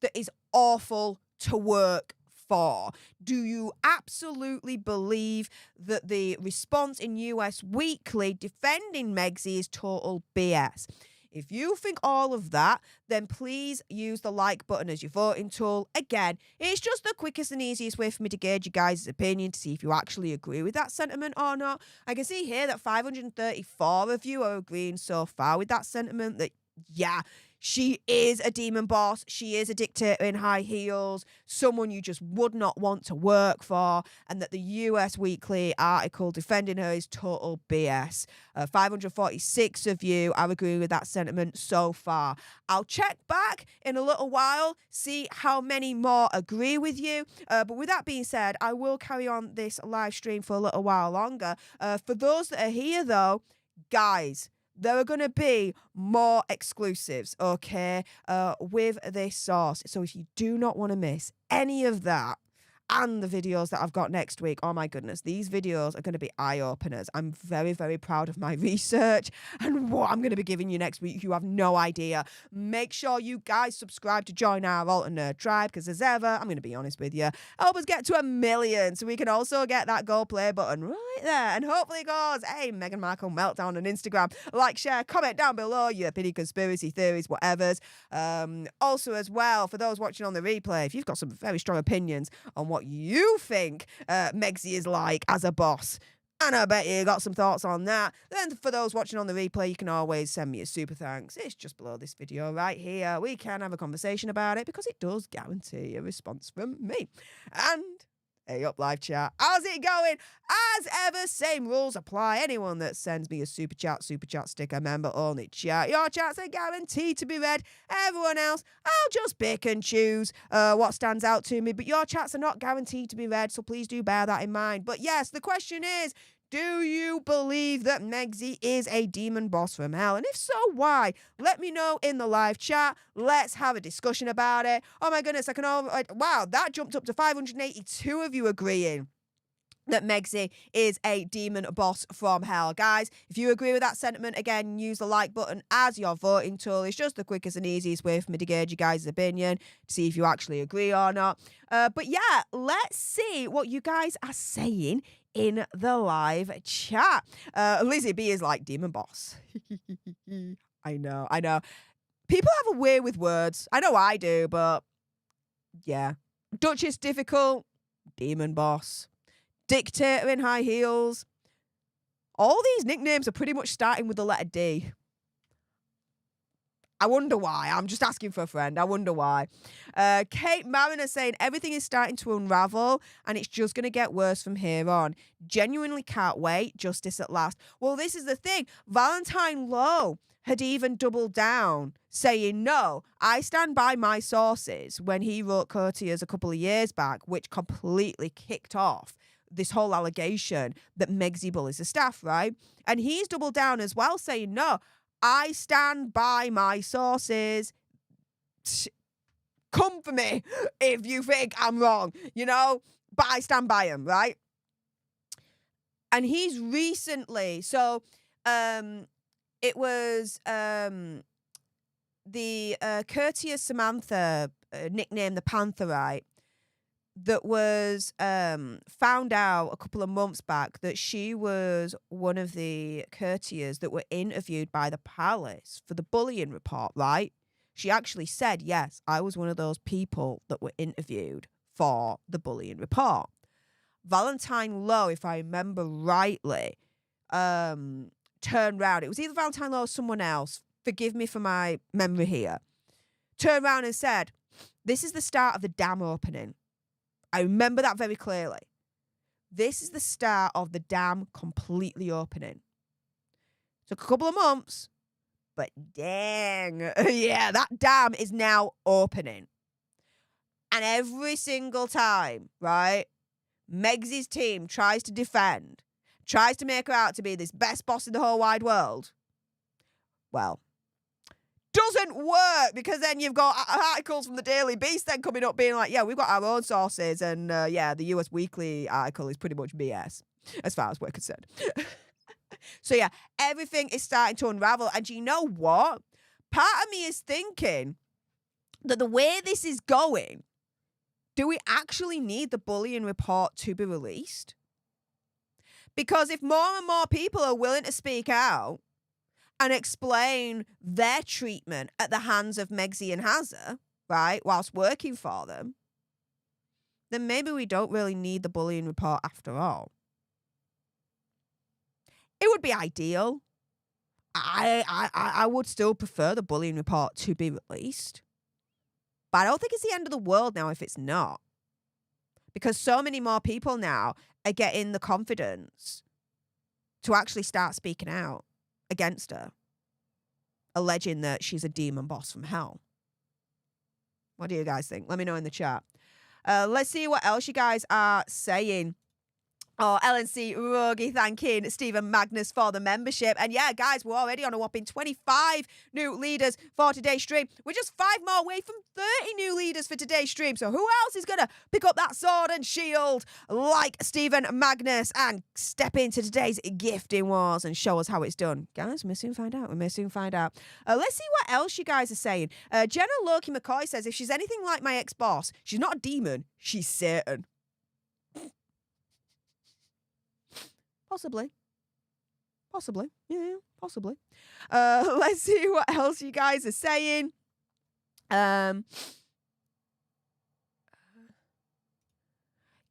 [SPEAKER 1] that is awful to work for? Do you absolutely believe that the response in US Weekly defending Megxie is total BS? If you think all of that, then please use the like button as your voting tool. Again, it's just the quickest and easiest way for me to gauge you guys' opinion to see if you actually agree with that sentiment or not. I can see here that 534 of you are agreeing so far with that sentiment that, yeah, she is a demon boss. She is a dictator in high heels, someone you just would not want to work for, and that the US Weekly article defending her is total BS. 546 of you are agreeing with that sentiment so far. I'll check back in a little while, see how many more agree with you. But with that being said, I will carry on this live stream for a little while longer. For those that are here, though, guys, there are going to be more exclusives, okay, with this source. So if you do not want to miss any of that and the videos that I've got next week, oh my goodness, these videos are going to be eye-openers. I'm very, very proud of my research and what I'm going to be giving you next week. You have no idea. Make sure you guys subscribe to join our Alt and Nerd tribe, because as ever, I'm going to be honest with you, help us get to 1 million so we can also get that gold play button right there. And hopefully it goes, hey, Meghan Markle meltdown on Instagram. Like, share, comment down below your opinion, conspiracy theories, whatevers. Also as well, for those watching on the replay, if you've got some very strong opinions on what you think Megxie is like as a boss, and I bet you got some thoughts on that, then for those watching on the replay, you can always send me a super thanks. It's just below this video right here. We can have a conversation about it because it does guarantee a response from me. And hey up live chat, how's it going? As ever, same rules apply. Anyone that sends me a super chat sticker, member only chat, your chats are guaranteed to be read. Everyone else, I'll just pick and choose what stands out to me, but your chats are not guaranteed to be read, so please do bear that in mind. But yes, the question is, Do you believe that Megxie is a demon boss from hell? And if so, why? Let me know in the live chat. Let's have a discussion about it. Oh my goodness, wow, that jumped up to 582 of you agreeing that Megxie is a demon boss from hell. Guys, if you agree with that sentiment, again, use the like button as your voting tool. It's just the quickest and easiest way for me to gauge you guys' opinion, to see if you actually agree or not. But yeah, let's see what you guys are saying in the live chat. Lizzie B is like, demon boss. I know. People have a way with words. I know I do, but yeah. Duchess difficult, demon boss. Dictator in high heels. All these nicknames are pretty much starting with the letter D. I wonder why. I'm just asking for a friend. I wonder why. Kate Mariner saying everything is starting to unravel and it's just going to get worse from here on. Genuinely can't wait. Justice at last. Well, this is the thing. Valentine Lowe had even doubled down, saying, no, I stand by my sources, when he wrote Courtiers a couple of years back, which completely kicked off this whole allegation that Megxie bullies the staff, right? And he's doubled down as well, saying, no, I stand by my sources. Come for me if you think I'm wrong, but I stand by him, right? And he's recently, it was the Courtier Samantha, nicknamed the Pantherite, that was found out a couple of months back that she was one of the courtiers that were interviewed by the palace for the bullying report, right? She actually said, yes, I was one of those people that were interviewed for the bullying report. Valentine Lowe, if I remember rightly, turned round. It was either Valentine Lowe or someone else. Forgive me for my memory here. Turned round and said, this is the start of the dam opening. I remember that very clearly. This is the start of the dam completely opening. Took a couple of months, but dang, yeah, that dam is now opening. And every single time, right, Megxie's team tries to defend, tries to make her out to be this best boss in the whole wide world. Well, doesn't work, because then you've got articles from the Daily Beast then coming up being like, yeah, we've got our own sources, and yeah, the US Weekly article is pretty much BS as far as we're concerned. So yeah, everything is starting to unravel, and you know what? Part of me is thinking that the way this is going, do we actually need the bullying report to be released? Because if more and more people are willing to speak out and explain their treatment at the hands of Megxie and Hazza, right, whilst working for them, then maybe we don't really need the bullying report after all. It would be ideal. I would still prefer the bullying report to be released. But I don't think it's the end of the world now if it's not. Because so many more people now are getting the confidence to actually start speaking out against her, alleging that she's a demon boss from hell. What do you guys think? Let me know in the chat. Let's see what else you guys are saying. Oh, LNC Rogi thanking Stephen Magnus for the membership. And yeah, guys, we're already on a whopping 25 new leaders for today's stream. We're just 5 more away from 30 new leaders for today's stream. So who else is going to pick up that sword and shield like Stephen Magnus and step into today's gifting wars and show us how it's done? Guys, we may soon find out. Let's see what else you guys are saying. Jenna Loki McCoy says, if she's anything like my ex-boss, she's not a demon, she's Satan. Possibly. Yeah, possibly. Let's see what else you guys are saying.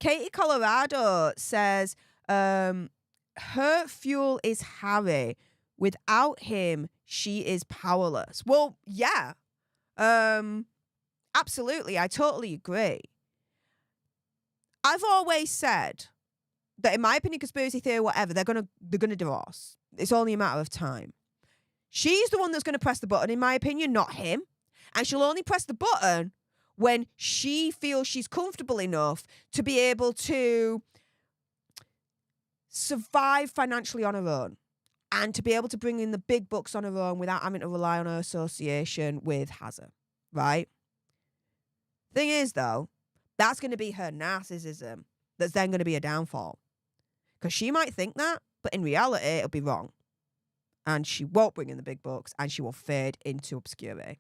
[SPEAKER 1] Katie Colorado says, her fuel is Harry. Without him, she is powerless. Well, yeah. Absolutely. I totally agree. I've always said that, in my opinion, conspiracy theory, whatever, they're gonna divorce. It's only a matter of time. She's the one that's gonna press the button, in my opinion, not him. And she'll only press the button when she feels she's comfortable enough to be able to survive financially on her own and to be able to bring in the big bucks on her own without having to rely on her association with Hazard, right? Thing is, though, that's going to be her narcissism that's then going to be a downfall. Because she might think that, but in reality, it'll be wrong. And she won't bring in the big bucks, and she will fade into obscurity.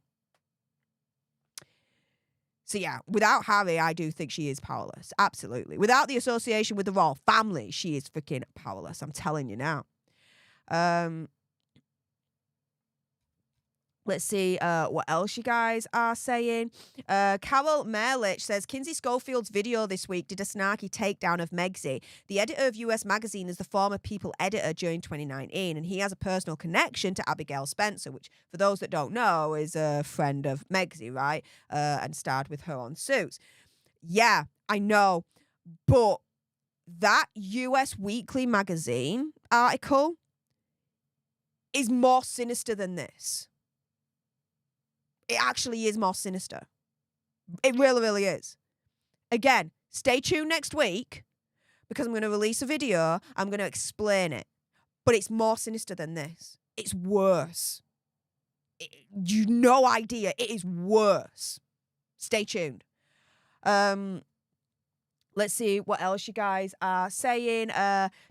[SPEAKER 1] So yeah, without Harry, I do think she is powerless. Absolutely. Without the association with the royal family, she is freaking powerless. I'm telling you now. Let's see what else you guys are saying. Carol Merlich says, Kinsey Schofield's video this week did a snarky takedown of Megxie. The editor of US Magazine is the former People editor during 2019, and he has a personal connection to Abigail Spencer, which, for those that don't know, is a friend of Megxie, right? And starred with her on Suits. Yeah, I know. But that US Weekly Magazine article is more sinister than this. It actually is more sinister. It really, really is. Again, stay tuned next week because I'm going to release a video. I'm going to explain it. But it's more sinister than this. It's worse. You no idea. It is worse. Stay tuned. Let's see what else you guys are saying.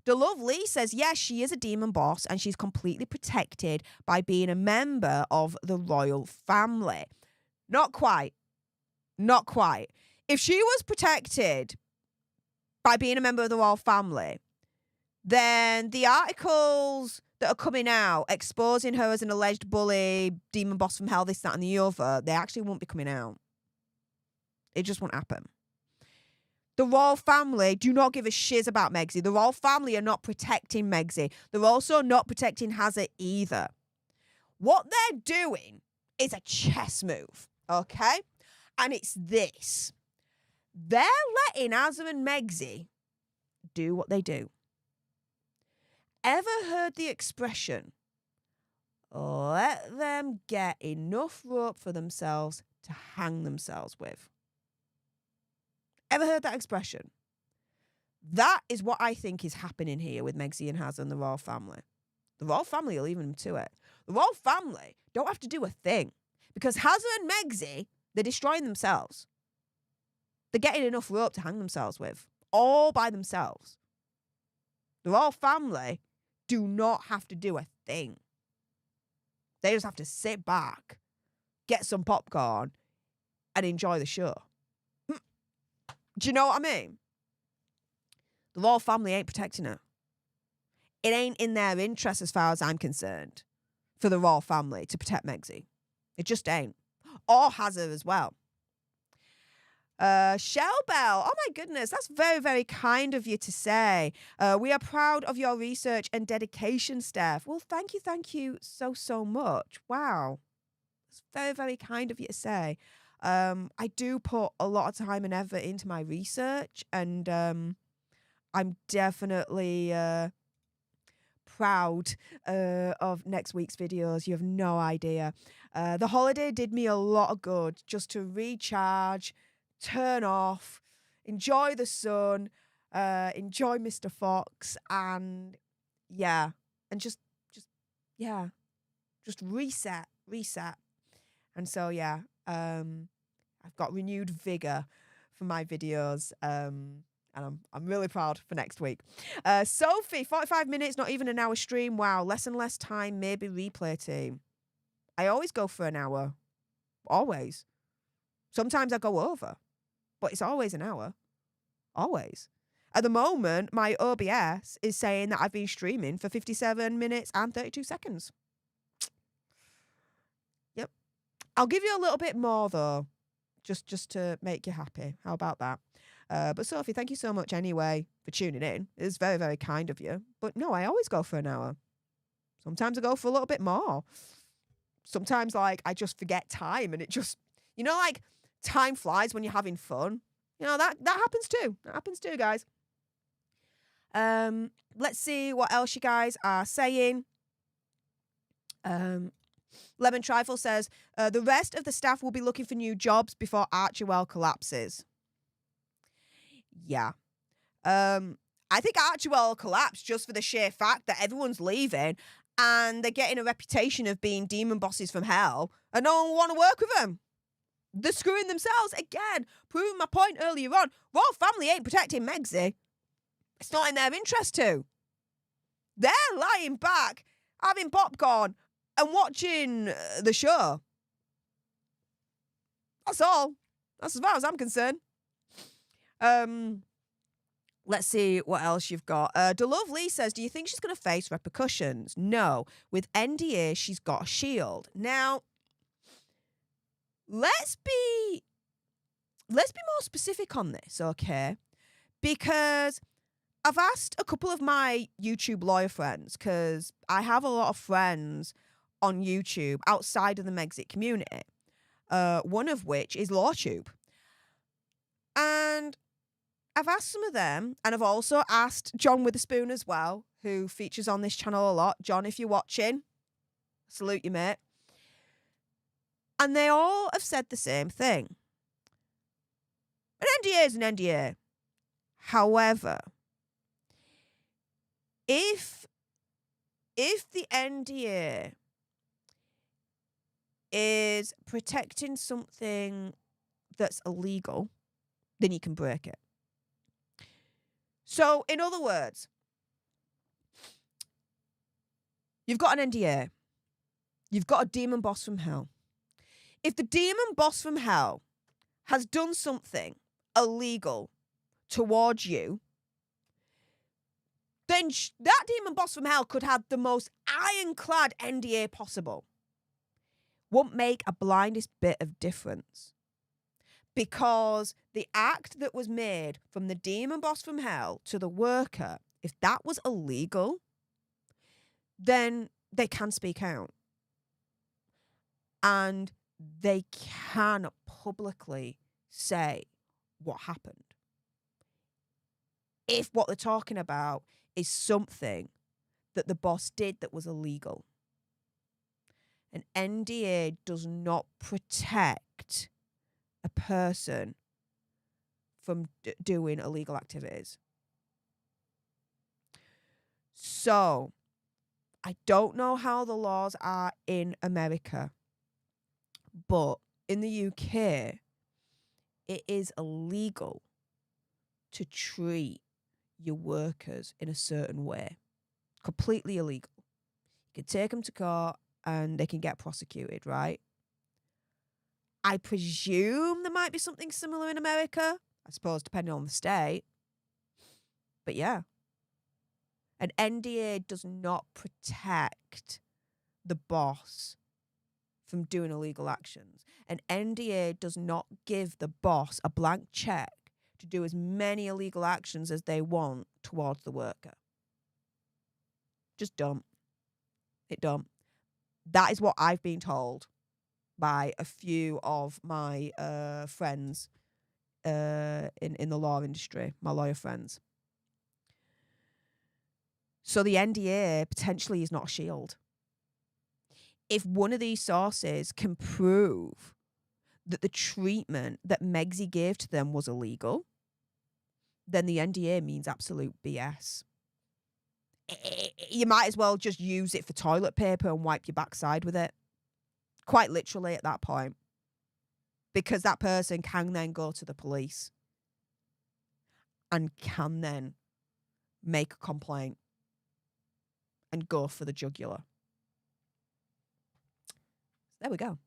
[SPEAKER 1] DeLovely says, yes, she is a demon boss and she's completely protected by being a member of the royal family. Not quite. Not quite. If she was protected by being a member of the royal family, then the articles that are coming out exposing her as an alleged bully, demon boss from hell, this, that, and the other, they actually won't be coming out. It just won't happen. The royal family do not give a shiz about Megxie. The royal family are not protecting Megxie. They're also not protecting Hazard either. What they're doing is a chess move, okay? And it's this. They're letting Hazard and Megxie do what they do. Ever heard the expression, let them get enough rope for themselves to hang themselves with? Ever heard that expression? That is what I think is happening here with Megxie and Hazard and the royal family. The royal family are leaving them to it. The royal family don't have to do a thing because Hazard and Megxie, they're destroying themselves. They're getting enough rope to hang themselves with, all by themselves. The royal family do not have to do a thing. They just have to sit back, get some popcorn, and enjoy the show. Do you know what I mean? The royal family ain't protecting her. It ain't in their interest, as far as I'm concerned, for the royal family to protect Megxie. It just ain't. Or Hazard as well. Shell Bell, oh my goodness, that's very, very kind of you to say. We are proud of your research and dedication, Stef. Well, thank you so much. Wow. It's very, very kind of you to say. I do put a lot of time and effort into my research, and I'm definitely proud of next week's videos. You have no idea. The holiday did me a lot of good just to recharge, turn off, enjoy the sun, enjoy Mr. Fox, and yeah, and just reset. And so yeah, I've got renewed vigor for my videos, and I'm really proud for next week. Sophie, 45 minutes, not even an hour stream. Wow, less and less time, maybe replay team. I always go for an hour, always. Sometimes I go over, but it's always an hour, always. At the moment, my OBS is saying that I've been streaming for 57 minutes and 32 seconds. Yep. I'll give you a little bit more, though, just to make you happy. How about that? But Sophie, thank you so much anyway for tuning in. It's very, very kind of you. But no, I always go for an hour. Sometimes I go for a little bit more. Sometimes, like, I just forget time and it just, you know, like, time flies when you're having fun. You know, that happens too. That happens too, guys. Let's see what else you guys are saying. Lemon Trifle says, the rest of the staff will be looking for new jobs before Archewell collapses. Yeah. I think Archewell will collapse just for the sheer fact that everyone's leaving and they're getting a reputation of being demon bosses from hell and no one will want to work with them. They're screwing themselves again, proving my point earlier on. Royal family ain't protecting Megxie. It's not in their interest to. They're lying back, having popcorn and watching the show. That's all. That's as far as I'm concerned. Let's see what else you've got. DeLovely says, do you think she's going to face repercussions? No. With NDA, she's got a shield. Now, let's be more specific on this, okay? Because I've asked a couple of my YouTube lawyer friends, because I have a lot of friends on YouTube outside of the Megxit community, one of which is LawTube. And I've asked some of them, and I've also asked John Witherspoon as well, who features on this channel a lot. John, if you're watching, salute you, mate. And they all have said the same thing. An NDA is an NDA. However, if the NDA is protecting something that's illegal, then you can break it. So, in other words, you've got an NDA. You've got a demon boss from hell. If the demon boss from hell has done something illegal towards you, then that demon boss from hell could have the most ironclad NDA possible. Won't make a blindest bit of difference. Because the act that was made from the demon boss from hell to the worker, if that was illegal, then they can speak out. And they can publicly say what happened. If what they're talking about is something that the boss did that was illegal. An NDA does not protect a person from doing illegal activities. So, I don't know how the laws are in America, but in the UK, it is illegal to treat your workers in a certain way. Completely illegal. You can take them to court and they can get prosecuted, right? I presume there might be something similar in America. I suppose depending on the state. But yeah. An NDA does not protect the boss from doing illegal actions. An NDA does not give the boss a blank check to do as many illegal actions as they want towards the worker. Just don't. It don't. That is what I've been told by a few of my friends in the law industry, my lawyer friends. So the NDA potentially is not a shield. If one of these sources can prove that the treatment that Megxie gave to them was illegal, then the NDA means absolute BS. You might as well just use it for toilet paper and wipe your backside with it. Quite literally at that point. Because that person can then go to the police and can then make a complaint and go for the jugular. There we go.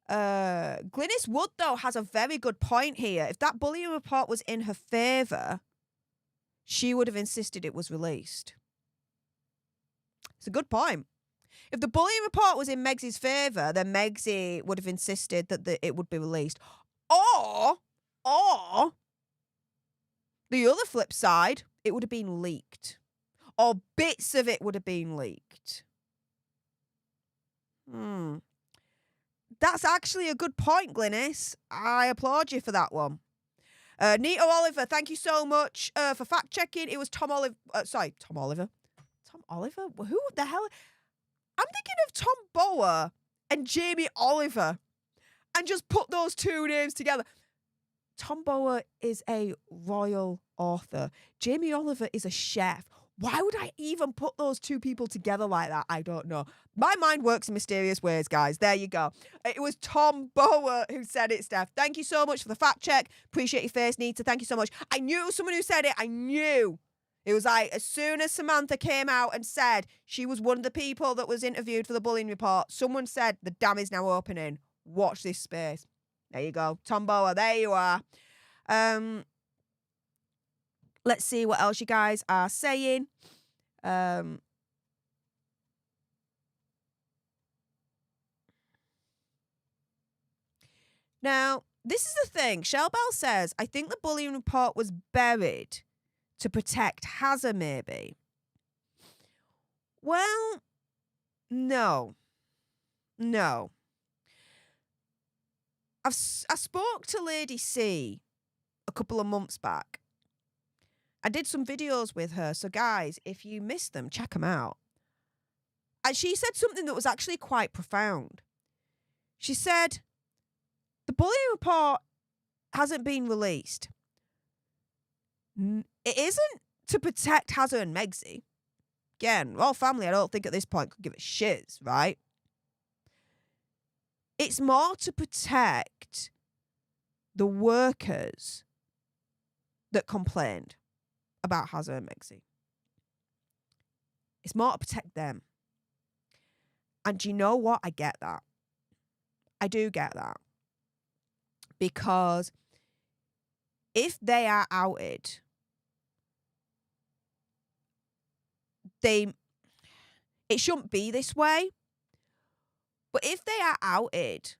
[SPEAKER 1] Glynis Wood, though, has a very good point here. If that bullying report was in her favour, she would have insisted it was released. It's a good point. If the bullying report was in Megxie's favour, then Megxie would have insisted that it would be released. Or the other flip side, it would have been leaked. Or bits of it would have been leaked. That's actually a good point, Glynis. I applaud you for that one. Nito Oliver, thank you so much for fact-checking. It was Tom Oliver. Tom Oliver? Tom Oliver? Who the hell? I'm thinking of Tom Bower and Jamie Oliver and just put those two names together. Tom Bower is a royal author. Jamie Oliver is a chef. Why would I even put those two people together like that? I don't know. My mind works in mysterious ways, guys. There you go. It was Tom Bower who said it, Steph. Thank you so much for the fact check. Appreciate your face, Nita. Thank you so much. I knew it was someone who said it. I knew. It was like, as soon as Samantha came out and said she was one of the people that was interviewed for the bullying report, someone said, the dam is now opening. Watch this space. There you go. Tom Bower, there you are. Let's see what else you guys are saying. Now, this is the thing. Shell Bell says, I think the bullying report was buried to protect Hazza, maybe. Well, no. I spoke to Lady C a couple of months back. I did some videos with her. So, guys, if you missed them, check them out. And she said something that was actually quite profound. She said, the bullying report hasn't been released. It isn't to protect Hazza and Megzy. Again, royal family, I don't think at this point could give a shiz, right? It's more to protect the workers that complained about Hazza and Megzy. It's more to protect them. And do you know what? I get that. I do get that. Because if they are outed, it shouldn't be this way. But if they are outed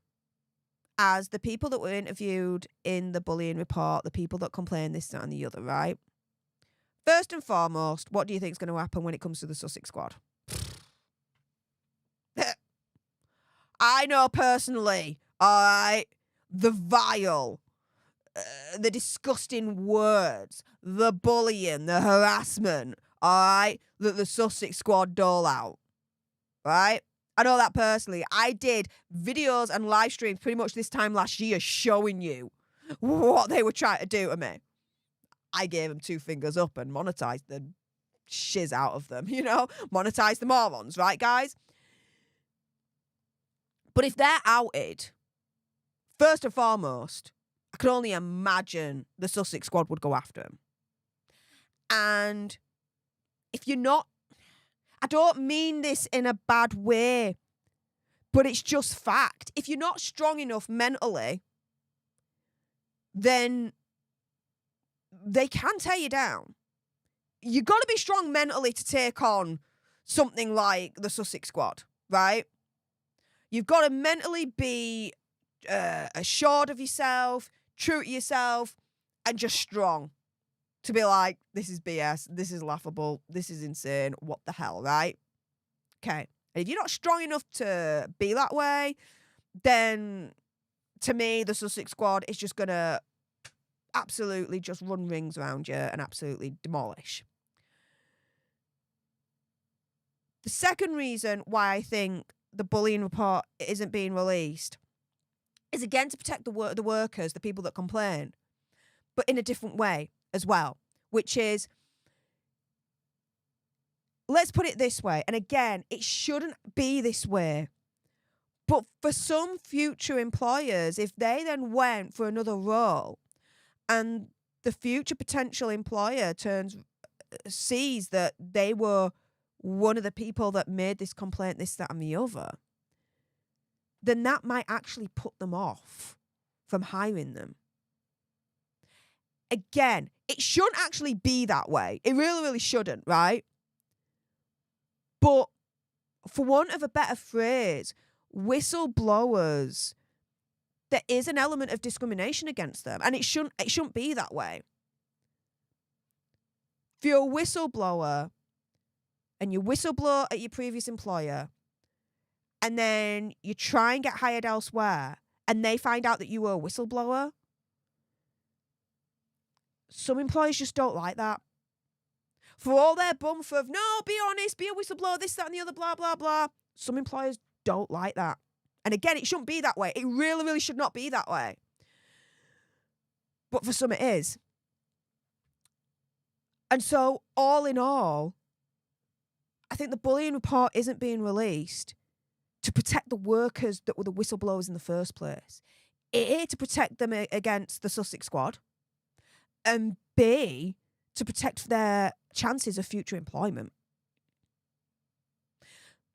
[SPEAKER 1] as the people that were interviewed in the bullying report, the people that complain this, that and the other, right? First and foremost, what do you think is going to happen when it comes to the Sussex squad? I know personally, all right, the vile, the disgusting words, the bullying, the harassment, all right, that the Sussex squad dole out, right? I know that personally. I did videos and live streams pretty much this time last year showing you what they were trying to do to me. I gave them 2 fingers up and monetized the shiz out of them, you know? Monetized the morons, right, guys? But if they're outed, first and foremost, I can only imagine the Sussex squad would go after them. And if you're not, I don't mean this in a bad way, but it's just fact. If you're not strong enough mentally, then they can tear you down. You've got to be strong mentally to take on something like the Squad, right? You've got to mentally be assured of yourself, true to yourself, and just strong to be like, this is BS, this is laughable, this is insane, what the hell, right? Okay. And if you're not strong enough to be that way, then to me, the Sussex Squad is just going to absolutely just run rings around you and absolutely demolish. The second reason why I think the bullying report isn't being released is, again, to protect the workers, the people that complain, but in a different way as well, which is, let's put it this way, and again, it shouldn't be this way, but for some future employers, if they then went for another role and the future potential employer sees that they were one of the people that made this complaint, this, that, and the other, then that might actually put them off from hiring them. Again, it shouldn't actually be that way. It really, really shouldn't, right? But for want of a better phrase, whistleblowers, there is an element of discrimination against them, and it shouldn't be that way. If you're a whistleblower and you whistleblow at your previous employer, and then you try and get hired elsewhere, and they find out that you were a whistleblower, some employers just don't like that. For all their bumf of, no, be honest, be a whistleblower, this, that, and the other, blah, blah, blah, some employers don't like that. And again, it shouldn't be that way. It really, really should not be that way. But for some it is. And so, all in all, I think the bullying report isn't being released to protect the workers that were the whistleblowers in the first place. A, to protect them against the Sussex squad, and B, to protect their chances of future employment.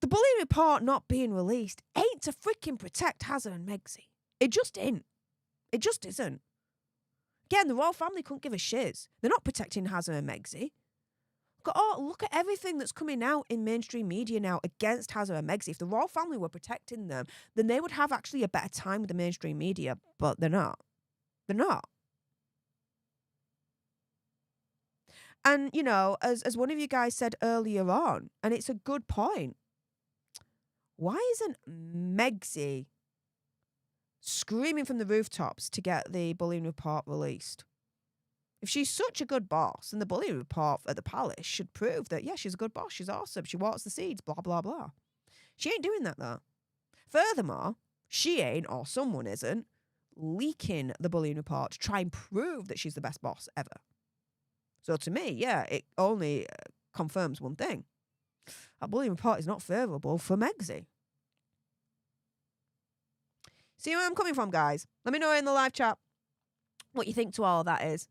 [SPEAKER 1] The bullying report not being released ain't to freaking protect Hazza and Megsy. It just ain't. It just isn't. Again, the royal family couldn't give a shiz. They're not protecting Hazza and Megsy. Look at everything that's coming out in mainstream media now against Hazza and Megsy. If the royal family were protecting them, then they would have actually a better time with the mainstream media, but they're not. They're not. And, you know, as one of you guys said earlier on, and it's a good point, why isn't Megsy screaming from the rooftops to get the bullying report released? If she's such a good boss, then the bullying report at the palace should prove that, yeah, she's a good boss, she's awesome, she waters the seeds, blah, blah, blah. She ain't doing that, though. Furthermore, she ain't, or someone isn't, leaking the bullying report to try and prove that she's the best boss ever. So to me, yeah, it only confirms one thing. That bullying report is not favourable for Megsy. See where I'm coming from, guys? Let me know in the live chat what you think to all of that is.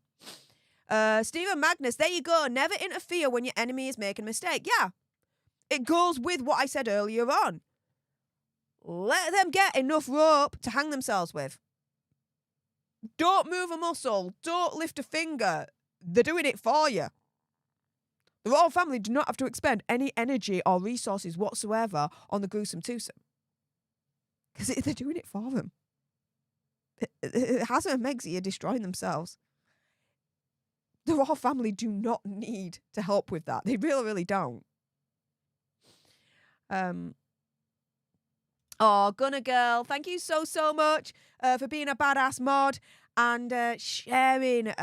[SPEAKER 1] Stephen Magnus, there you go. Never interfere when your enemy is making a mistake. Yeah, it goes with what I said earlier on. Let them get enough rope to hang themselves with. Don't move a muscle. Don't lift a finger. They're doing it for you. The royal family do not have to expend any energy or resources whatsoever on the gruesome twosome. Because they're doing it for them. Hazza and Megsy are destroying themselves. The royal family do not need to help with that. They really, really don't. Oh, Gunner Girl, thank you so, so much for being a badass mod and sharing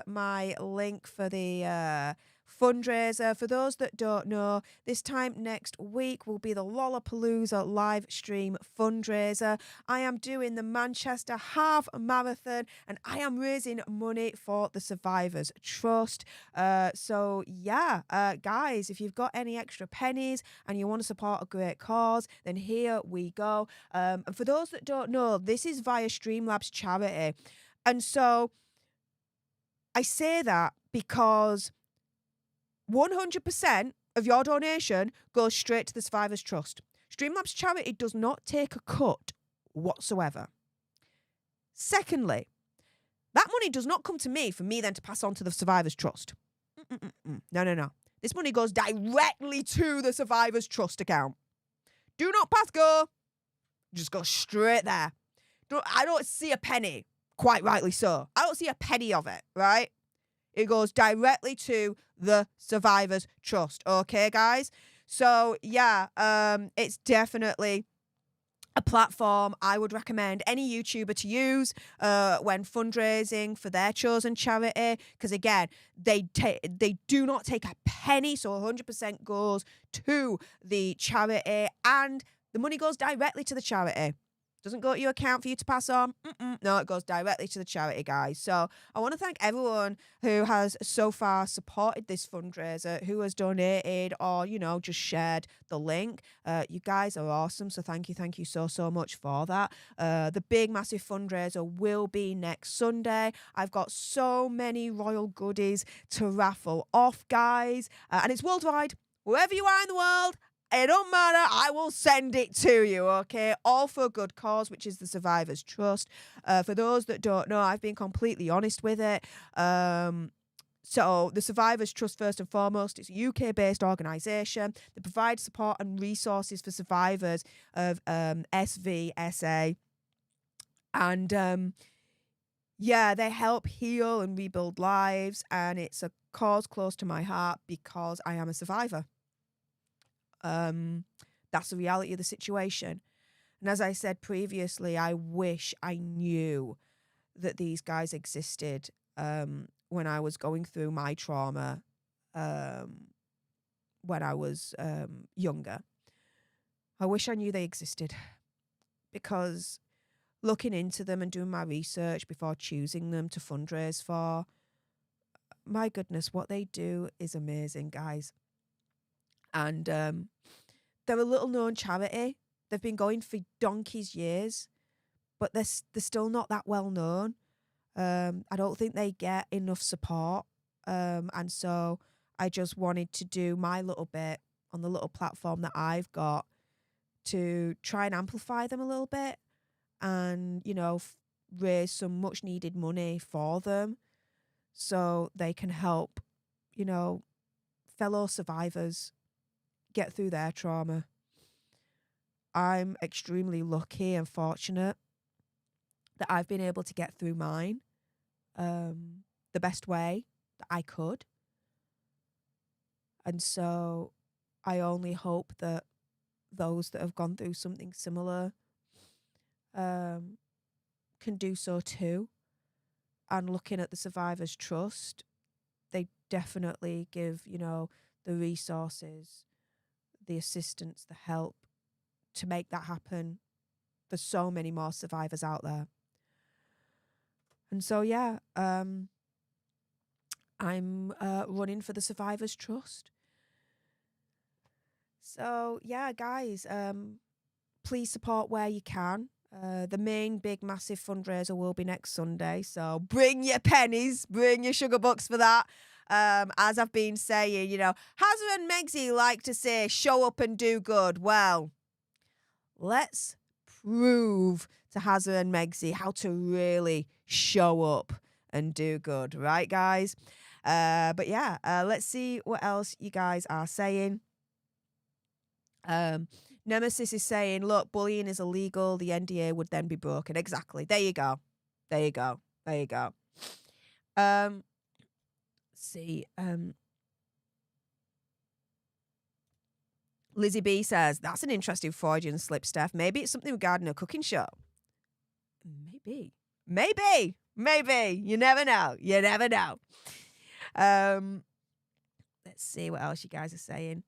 [SPEAKER 1] my link for the fundraiser. For those that don't know, this time next week will be the Lollapalooza live stream fundraiser. I am doing the Manchester Half Marathon and I am raising money for the Survivors Trust. So yeah, guys, if you've got any extra pennies and you want to support a great cause, then here we go. And for those that don't know, this is via Streamlabs charity. And so I say that because 100% of your donation goes straight to the Survivors Trust. Streamlabs charity does not take a cut whatsoever. Secondly, that money does not come to me for me then to pass on to the Survivors Trust. No. This money goes directly to the Survivors Trust account. Do not pass go. Just go straight there. I don't see a penny. Quite rightly so. I don't see a penny of it, right? It goes directly to the Survivors Trust. Okay, guys? So, yeah, it's definitely a platform I would recommend any YouTuber to use when fundraising for their chosen charity. Because, again, they do not take a penny, so 100% goes to the charity. And the money goes directly to the charity. Doesn't go to your account for you to pass on. No, it goes directly to the charity, guys. So I want to thank everyone who has so far supported this fundraiser, who has donated or, you know, just shared the link. You guys are awesome. So thank you so, so much for that. The big, massive fundraiser will be next Sunday. I've got so many royal goodies to raffle off, guys. And it's worldwide. Wherever you are in the world, it don't matter. I will send it to you, okay? All for a good cause, which is the Survivors Trust. For those that don't know, I've been completely honest with it. So the Survivors Trust, first and foremost, is a UK-based organisation that provides support and resources for survivors of SVSA. And, yeah, they help heal and rebuild lives. And it's a cause close to my heart because I am a survivor. That's the reality of the situation. And as I said previously, I wish I knew that these guys existed when I was going through my trauma when I was younger. I wish I knew they existed because looking into them and doing my research before choosing them to fundraise for. My goodness, what they do is amazing, guys. And they're a little known charity. They've been going for donkey's years, but they're still not that well known. I don't think they get enough support. And so I just wanted to do my little bit on the little platform that I've got to try and amplify them a little bit and, you know, raise some much needed money for them so they can help, you know, fellow survivors get through their trauma. I'm extremely lucky and fortunate that I've been able to get through mine the best way that I could. And so I only hope that those that have gone through something similar can do so too. And looking at the Survivors Trust, they definitely give, you know, the resources, the assistance, the help to make that happen for so many more survivors out there. And so, yeah, I'm running for the Survivors Trust. So, yeah, guys, please support where you can. The main big massive fundraiser will be next Sunday. So bring your pennies, bring your sugar bucks for that. As I've been saying, you know, Hazza and Megzy like to say, show up and do good. Well, let's prove to Hazza and Megzy how to really show up and do good. Right, guys? But yeah, let's see what else you guys are saying. Nemesis is saying, look, bullying is illegal. The NDA would then be broken. Exactly. There you go. There you go. There you go. See. Lizzie B says, that's an interesting Freudian slip, Stef. Maybe it's something regarding a cooking show. Maybe. Maybe. Maybe. You never know. You never know. Let's see what else you guys are saying.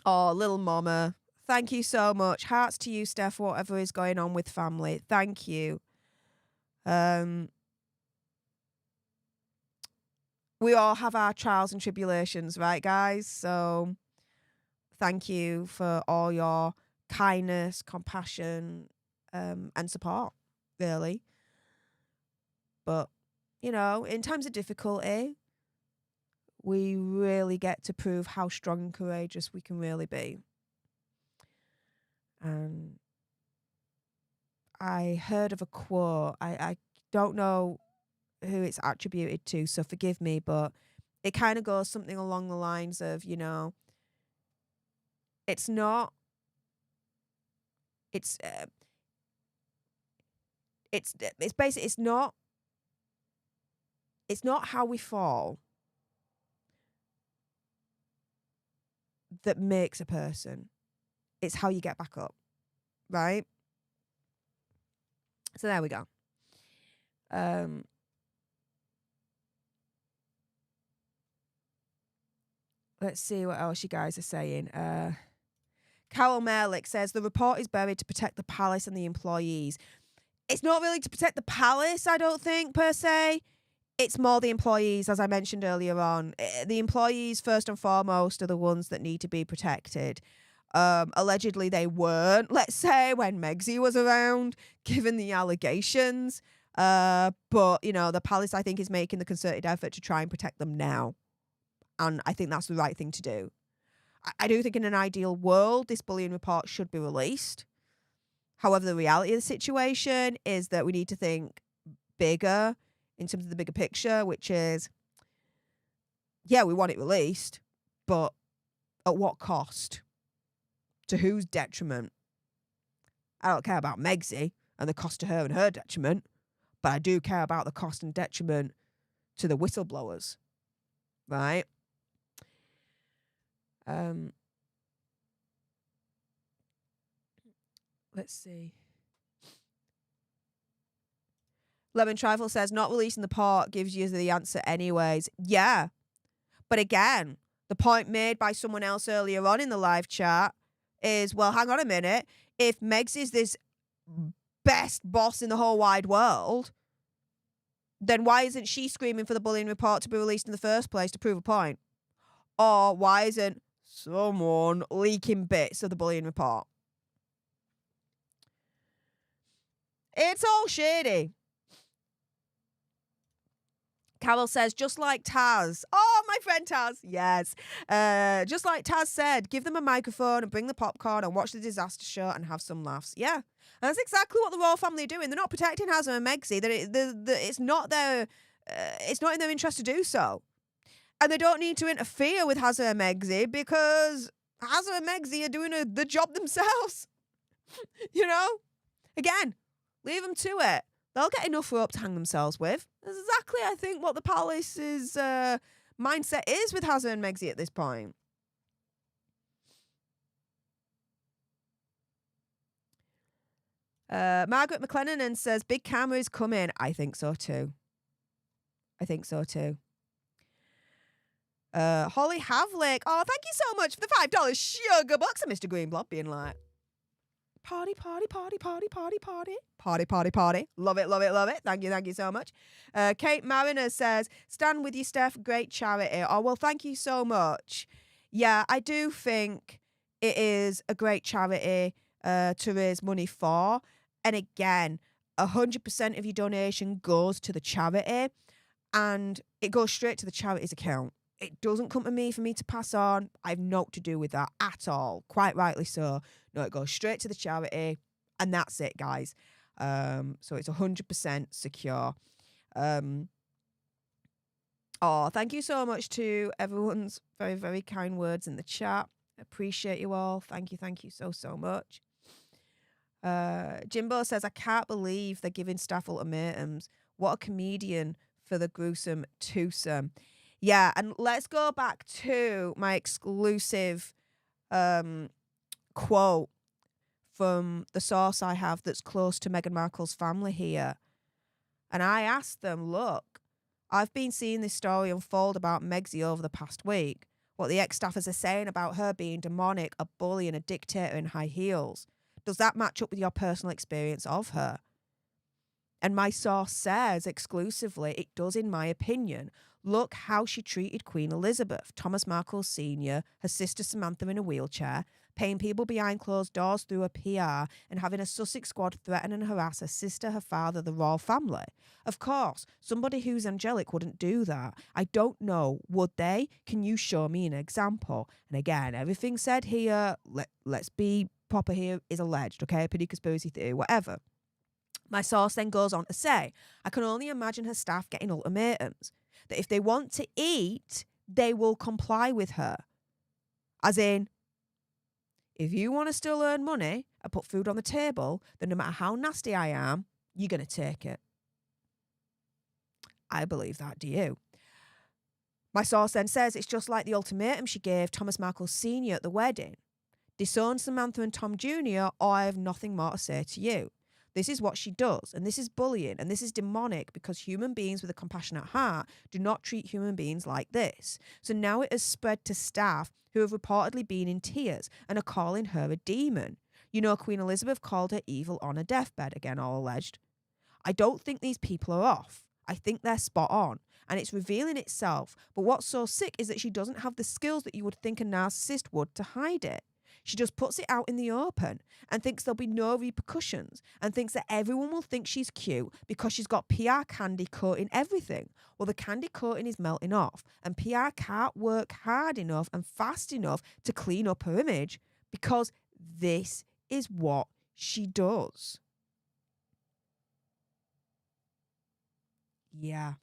[SPEAKER 1] Oh, little mama. Thank you so much. Hearts to you, Stef, whatever is going on with family. Thank you. We all have our trials and tribulations, right, guys? So thank you for all your kindness, compassion, and support, really. But, you know, in times of difficulty, we really get to prove how strong and courageous we can really be. And I heard of a quote. I don't know who it's attributed to, so forgive me, but it kind of goes something along the lines of, you know, it's not how we fall that makes a person. It's how you get back up, right? So there we go. Let's see what else you guys are saying. Carol Merlick says, the report is buried to protect the palace and the employees. It's not really to protect the palace, I don't think, per se. It's more the employees, as I mentioned earlier on. The employees, first and foremost, are the ones that need to be protected. Allegedly, they weren't, let's say, when Megzy was around, given the allegations. But, you know, the palace, I think, is making the concerted effort to try and protect them now. And I think that's the right thing to do. I do think in an ideal world, this bullying report should be released. However, the reality of the situation is that we need to think bigger in terms of the bigger picture, which is, yeah, we want it released, but at what cost? To whose detriment? I don't care about Megzy and the cost to her and her detriment, but I do care about the cost and detriment to the whistleblowers, right? Let's see. Lemon Trifle says, not releasing the part gives you the answer anyways. Yeah. But again, the point made by someone else earlier on in the live chat is, well, hang on a minute. If Megs is this best boss in the whole wide world, then why isn't she screaming for the bullying report to be released in the first place to prove a point? Or why isn't someone leaking bits of the bullying report? It's all shady. Carol says, just like Taz. Oh, my friend Taz. Yes. Just like Taz said, give them a microphone and bring the popcorn and watch the disaster show and have some laughs. Yeah. And that's exactly what the royal family are doing. They're not protecting Hazza and Megsy. It's not in their interest to do so. And they don't need to interfere with Hazza and Megsy because Hazza and Megsy are doing the job themselves. You know? Again, leave them to it. They'll get enough rope to hang themselves with. That's exactly, I think, what the palace's mindset is with Hazza and Megsy at this point. Margaret McLennan says, big camera is coming. I think so too. Holly Havlick. Oh, thank you so much for the $5 sugar bucks. And Mr. Greenblood being like, party, party, party, party, party, party. Party, party, party. Love it, love it, love it. Thank you so much. Kate Mariner says, stand with you, Steph. Great charity. Oh, well, thank you so much. Yeah, I do think it is a great charity to raise money for. And again, 100% of your donation goes to the charity and it goes straight to the charity's account. It doesn't come to me for me to pass on. I have naught to do with that at all. Quite rightly so. No, it goes straight to the charity and that's it, guys. So it's 100% secure. Oh, thank you so much to everyone's very, very kind words in the chat. Appreciate you all. Thank you so much. Jimbo says, I can't believe they're giving Stef ultimatums. What a comedian for the gruesome twosome. Yeah, and let's go back to my exclusive quote from the source I have that's close to Meghan Markle's family here. And I asked them, look, I've been seeing this story unfold about Megsy over the past week. What the ex-staffers are saying about her being demonic, a bully and a dictator in high heels. Does that match up with your personal experience of her? And my source says exclusively, it does in my opinion. Look how she treated Queen Elizabeth, Thomas Markle Sr., her sister Samantha in a wheelchair, paying people behind closed doors through a PR and having a Sussex squad threaten and harass her sister, her father, the royal family. Of course, somebody who's angelic wouldn't do that. I don't know, would they? Can you show me an example? And again, everything said here, let's be proper here, is alleged, okay? Pretty conspiracy theory, whatever. My source then goes on to say, I can only imagine her staff getting ultimatums. That if they want to eat, they will comply with her. As in, if you want to still earn money and put food on the table, then no matter how nasty I am, you're going to take it. I believe that, do you? My source then says it's just like the ultimatum she gave Thomas Markle Sr. at the wedding. Disown Samantha and Tom Jr. or I have nothing more to say to you. This is what she does, and this is bullying, and this is demonic because human beings with a compassionate heart do not treat human beings like this. So now it has spread to staff who have reportedly been in tears and are calling her a demon. You know, Queen Elizabeth called her evil on her deathbed, again all alleged. I don't think these people are off. I think they're spot on, and it's revealing itself. But what's so sick is that she doesn't have the skills that you would think a narcissist would to hide it. She just puts it out in the open and thinks there'll be no repercussions and thinks that everyone will think she's cute because she's got PR candy coating everything. Well, the candy coating is melting off and PR can't work hard enough and fast enough to clean up her image because this is what she does. Yeah.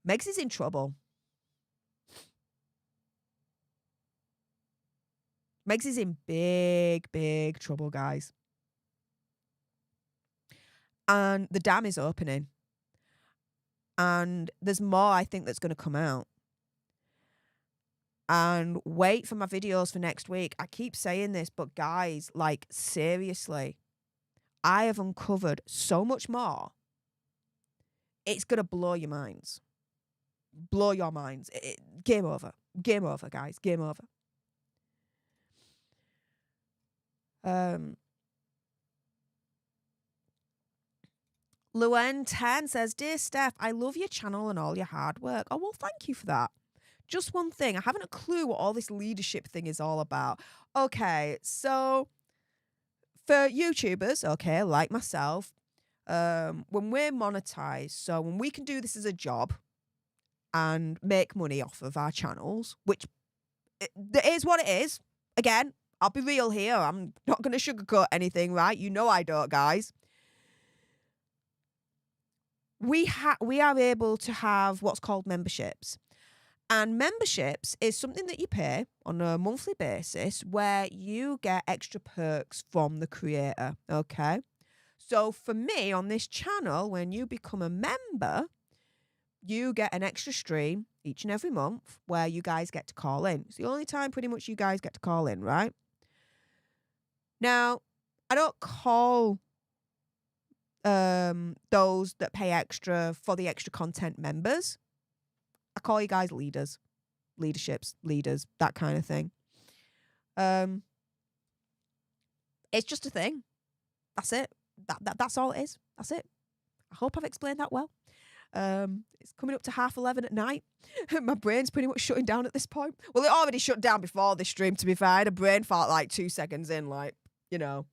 [SPEAKER 1] Megs is in trouble. Megs is in big, big trouble, guys. And the dam is opening. And there's more, I think, that's going to come out. And wait for my videos for next week. I keep saying this, but guys, like, seriously, I have uncovered so much more. It's going to blow your minds. Blow your minds. Game over. Game over, guys. Game over. Um, Luen10 says, Dear Steph, I love your channel and all your hard work. Oh, well, thank you for that. Just one thing. I haven't a clue what all this leadership thing is all about. Okay, so for YouTubers, okay, like myself, when we're monetized, so when we can do this as a job and make money off of our channels, which it is what it is. Again, I'll be real here. I'm not going to sugarcoat anything, right? You know I don't, guys. We are able to have what's called memberships. And memberships is something that you pay on a monthly basis where you get extra perks from the creator, okay? So for me, on this channel, when you become a member, you get an extra stream each and every month where you guys get to call in. It's the only time pretty much you guys get to call in, right? Now, I don't call those that pay extra for the extra content members. I call you guys leaders, leaderships, leaders, that kind of thing. It's just a thing. That's it. That's all it is. That's it. I hope I've explained that well. It's coming up to 11:30 at night. My brain's pretty much shutting down at this point. Well, it already shut down before this stream, to be fair. I had a brain fart like 2 seconds in, like, you know.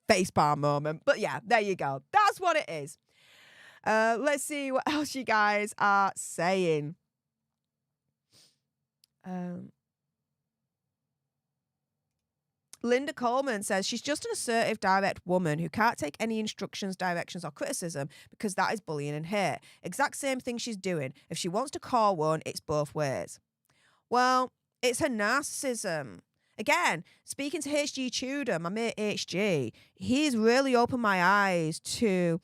[SPEAKER 1] Facepalm moment. But yeah, there you go. That's what it is. Let's see what else you guys are saying. Linda Coleman says she's just an assertive, direct woman who can't take any instructions, directions, or criticism because that is bullying and hate. Exact same thing she's doing. If she wants to call one, it's both ways. Well, it's her narcissism. Again, speaking to HG Tudor, my mate HG, he's really opened my eyes to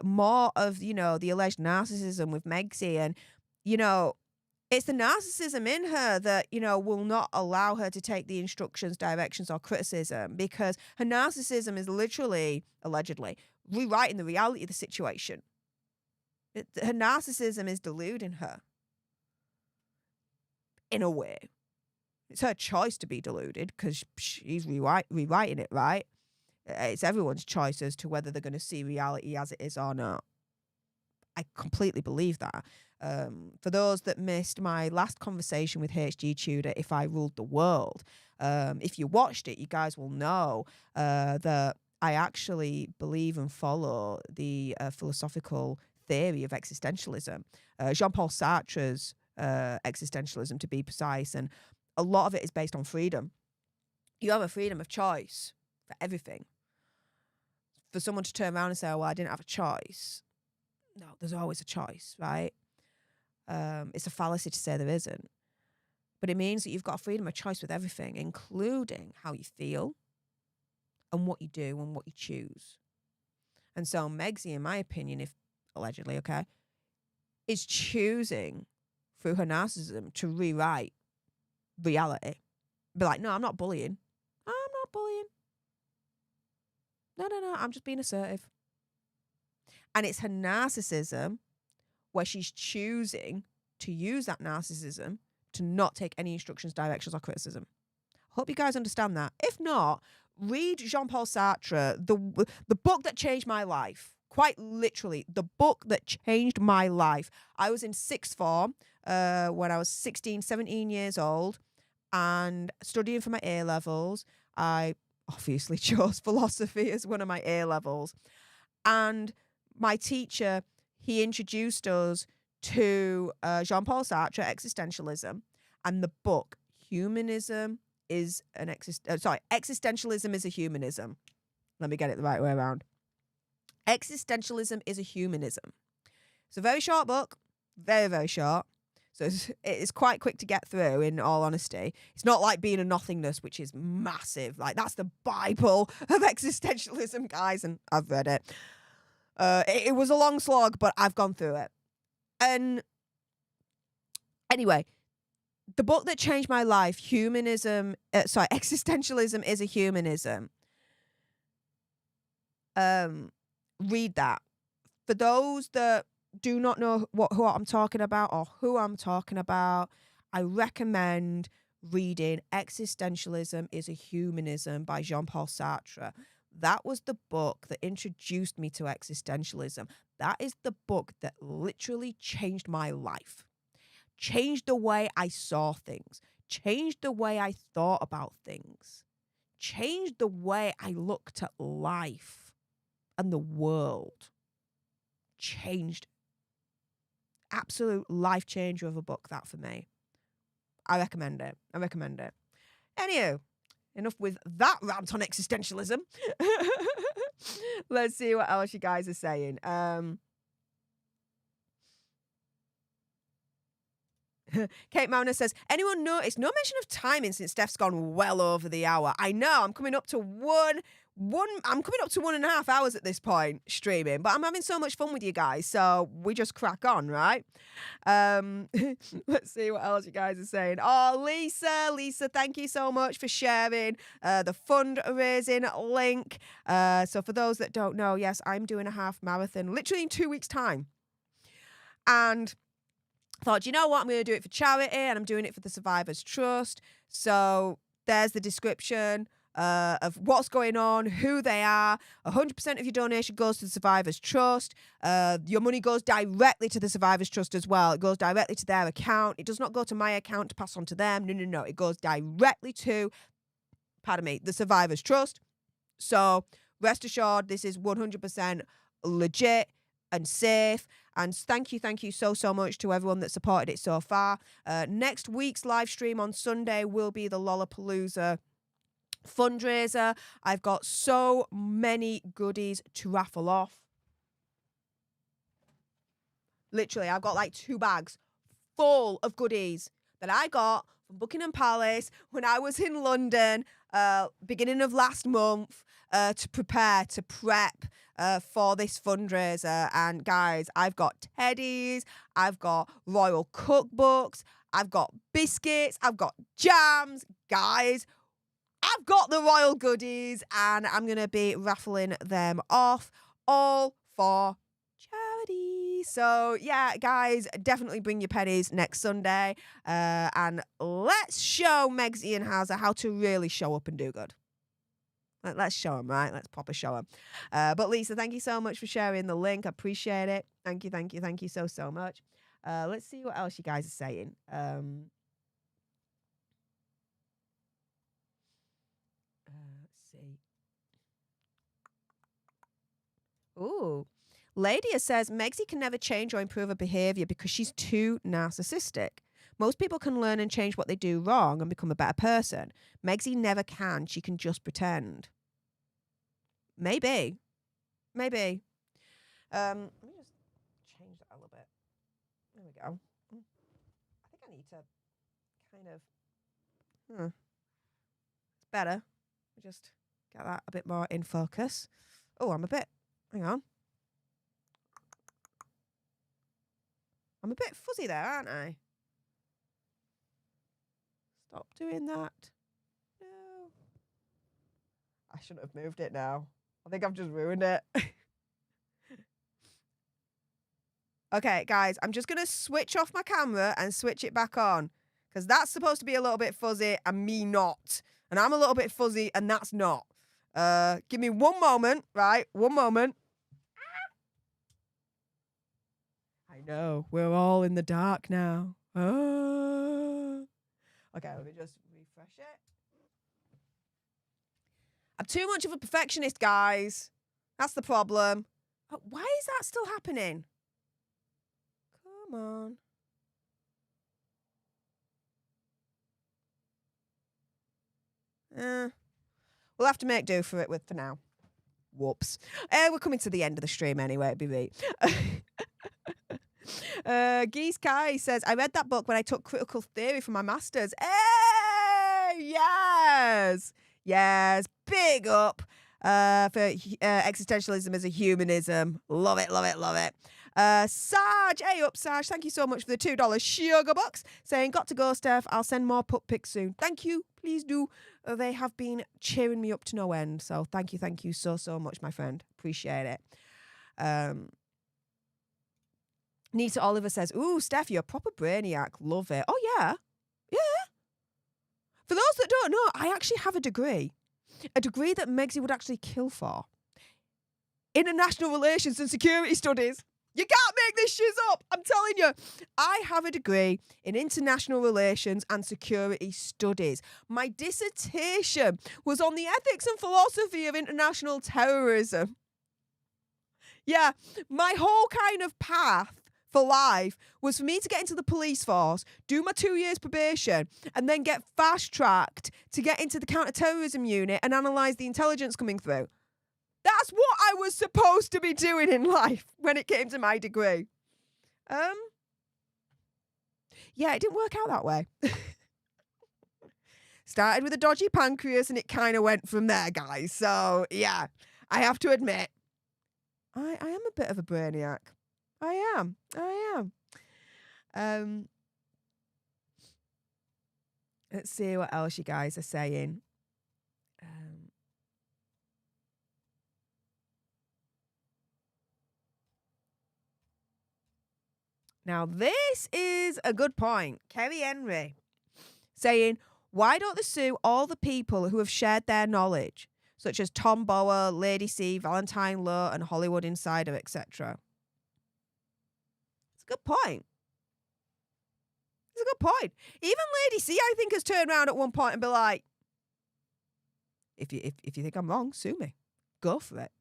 [SPEAKER 1] more of, the alleged narcissism with Megsy. And, it's the narcissism in her that, will not allow her to take the instructions, directions, or criticism because her narcissism is literally, allegedly, rewriting the reality of the situation. Her narcissism is deluding her. In a way. It's her choice to be deluded because she's rewriting it, right? It's everyone's choice as to whether they're going to see reality as it is or not. I completely believe that. For those that missed my last conversation with HG Tudor, If I Ruled the World, if you watched it, you guys will know that I actually believe and follow the philosophical theory of existentialism. Jean-Paul Sartre's existentialism, to be precise, and a lot of it is based on freedom. You have a freedom of choice for everything. For someone to turn around and say, oh, well, I didn't have a choice. No, there's always a choice, right? It's a fallacy to say there isn't. But it means that you've got a freedom of choice with everything, including how you feel and what you do and what you choose. And so Megsy, in my opinion, if allegedly, okay, is choosing through her narcissism to rewrite reality. Be like, no, I'm not bullying. I'm not bullying. No, I'm just being assertive. And it's her narcissism where she's choosing to use that narcissism to not take any instructions, directions, or criticism. Hope you guys understand that. If not, read Jean-Paul Sartre, the book that changed my life. Quite literally, the book that changed my life. I was in sixth form when I was 16, 17 years old and studying for my A-levels. I obviously chose philosophy as one of my A-levels. And my teacher, he introduced us to Jean-Paul Sartre, Existentialism, and the book, Existentialism is a Humanism. Let me get it the right way around. Existentialism is a Humanism. It's a very short book, very, very short. So it's quite quick to get through, in all honesty. It's not like Being a Nothingness, which is massive. Like, that's the Bible of existentialism, guys, and I've read it. It was a long slog, but I've gone through it. And anyway, the book that changed my life, Existentialism is a Humanism. Read that. For those that do not know who I'm talking about or who I'm talking about, I recommend reading Existentialism is a Humanism by Jean-Paul Sartre. That was the book that introduced me to existentialism. That is the book that literally changed my life, changed the way I saw things, changed the way I thought about things, changed the way I looked at life and the world. Changed. Absolute life changer of a book, that for me. I recommend it. Anywho, enough with that rant on existentialism. Let's see what else you guys are saying. Kate Mauner says, anyone noticed no mention of timing since Stef's gone well over the hour? I know, I'm coming up to one and a half hours at this point streaming, but I'm having so much fun with you guys, so we just crack on, right? Let's see what else you guys are saying. Oh, Lisa, thank you so much for sharing the fundraising link. So for those that don't know, yes, I'm doing a half marathon literally in 2 weeks' time. And I thought, you know what, I'm going to do it for charity, and I'm doing it for the Survivors Trust. So there's the description of what's going on, who they are. 100% of your donation goes to the Survivors Trust. Your money goes directly to the Survivors Trust as well. It goes directly to their account. It does not go to my account to pass on to them. No. It goes directly to, the Survivors Trust. So rest assured, this is 100% legit and safe. And thank you so much to everyone that supported it so far. Next week's live stream on Sunday will be the Lollapalooza fundraiser. I've got so many goodies to raffle off. Literally, I've got like 2 bags full of goodies that I got from Buckingham Palace when I was in London beginning of last month to prep for this fundraiser. And guys, I've got teddies, I've got royal cookbooks, I've got biscuits, I've got jams. Guys, I've got the royal goodies, and I'm going to be raffling them off all for charity. So yeah, guys, definitely bring your pennies next Sunday, and let's show Megsy and Hazza how to really show up and do good. Let's show them, right? Let's proper show them. But Lisa, thank you so much for sharing the link. I appreciate it. Thank you so much. Let's see what else you guys are saying. Let's see. Ooh. Ladia says, Megsy can never change or improve her behavior because she's too narcissistic. Most people can learn and change what they do wrong and become a better person. Megsy never can. She can just pretend. Maybe. Let me just change that a little bit. There we go. I think I need to kind of... It's better. Just get that a bit more in focus. Oh, hang on. I'm a bit fuzzy there, aren't I? Stop doing that. No. I shouldn't have moved it now. I think I've just ruined it. Okay, guys, I'm just going to switch off my camera and switch it back on, because that's supposed to be a little bit fuzzy and me not. And I'm a little bit fuzzy and that's not. Give me one moment, right? One moment. I know, we're all in the dark now. Okay, let me just refresh it. I'm too much of a perfectionist, guys. That's the problem. Why is that still happening? Come on. We'll have to make do for now. Whoops. We're coming to the end of the stream anyway, it'd be right. Geese Kai says, I read that book when I took critical theory for my master's. Hey! Yes. Big up for existentialism as a humanism. Love it. Sarge, hey up, Sarge. Thank you so much for the $2 sugar box. Saying, got to go, Steph. I'll send more pup pics soon. Thank you. Please do. They have been cheering me up to no end. So thank you so much, my friend. Appreciate it. Nita Oliver says, ooh, Steph, you're a proper brainiac. Love it. Oh, yeah. For those that don't know, I actually have a degree that Megxie would actually kill for. International Relations and Security Studies. You can't make this shit up. I'm telling you. I have a degree in International Relations and Security Studies. My dissertation was on the ethics and philosophy of international terrorism. Yeah, my whole kind of path for life was for me to get into the police force, do my 2 years probation, and then get fast-tracked to get into the counter-terrorism unit and analyse the intelligence coming through. That's what I was supposed to be doing in life when it came to my degree. Yeah, it didn't work out that way. Started with a dodgy pancreas and it kind of went from there, guys. So, yeah, I have to admit, I am a bit of a brainiac. I am. Let's see what else you guys are saying. Now, this is a good point. Kerry Henry saying, why don't they sue all the people who have shared their knowledge, such as Tom Bower, Lady C, Valentine Lowe, and Hollywood Insider, etc.? It's a good point. Even Lady C, I think, has turned around at one point and be like, if you think I'm wrong, sue me. Go for it.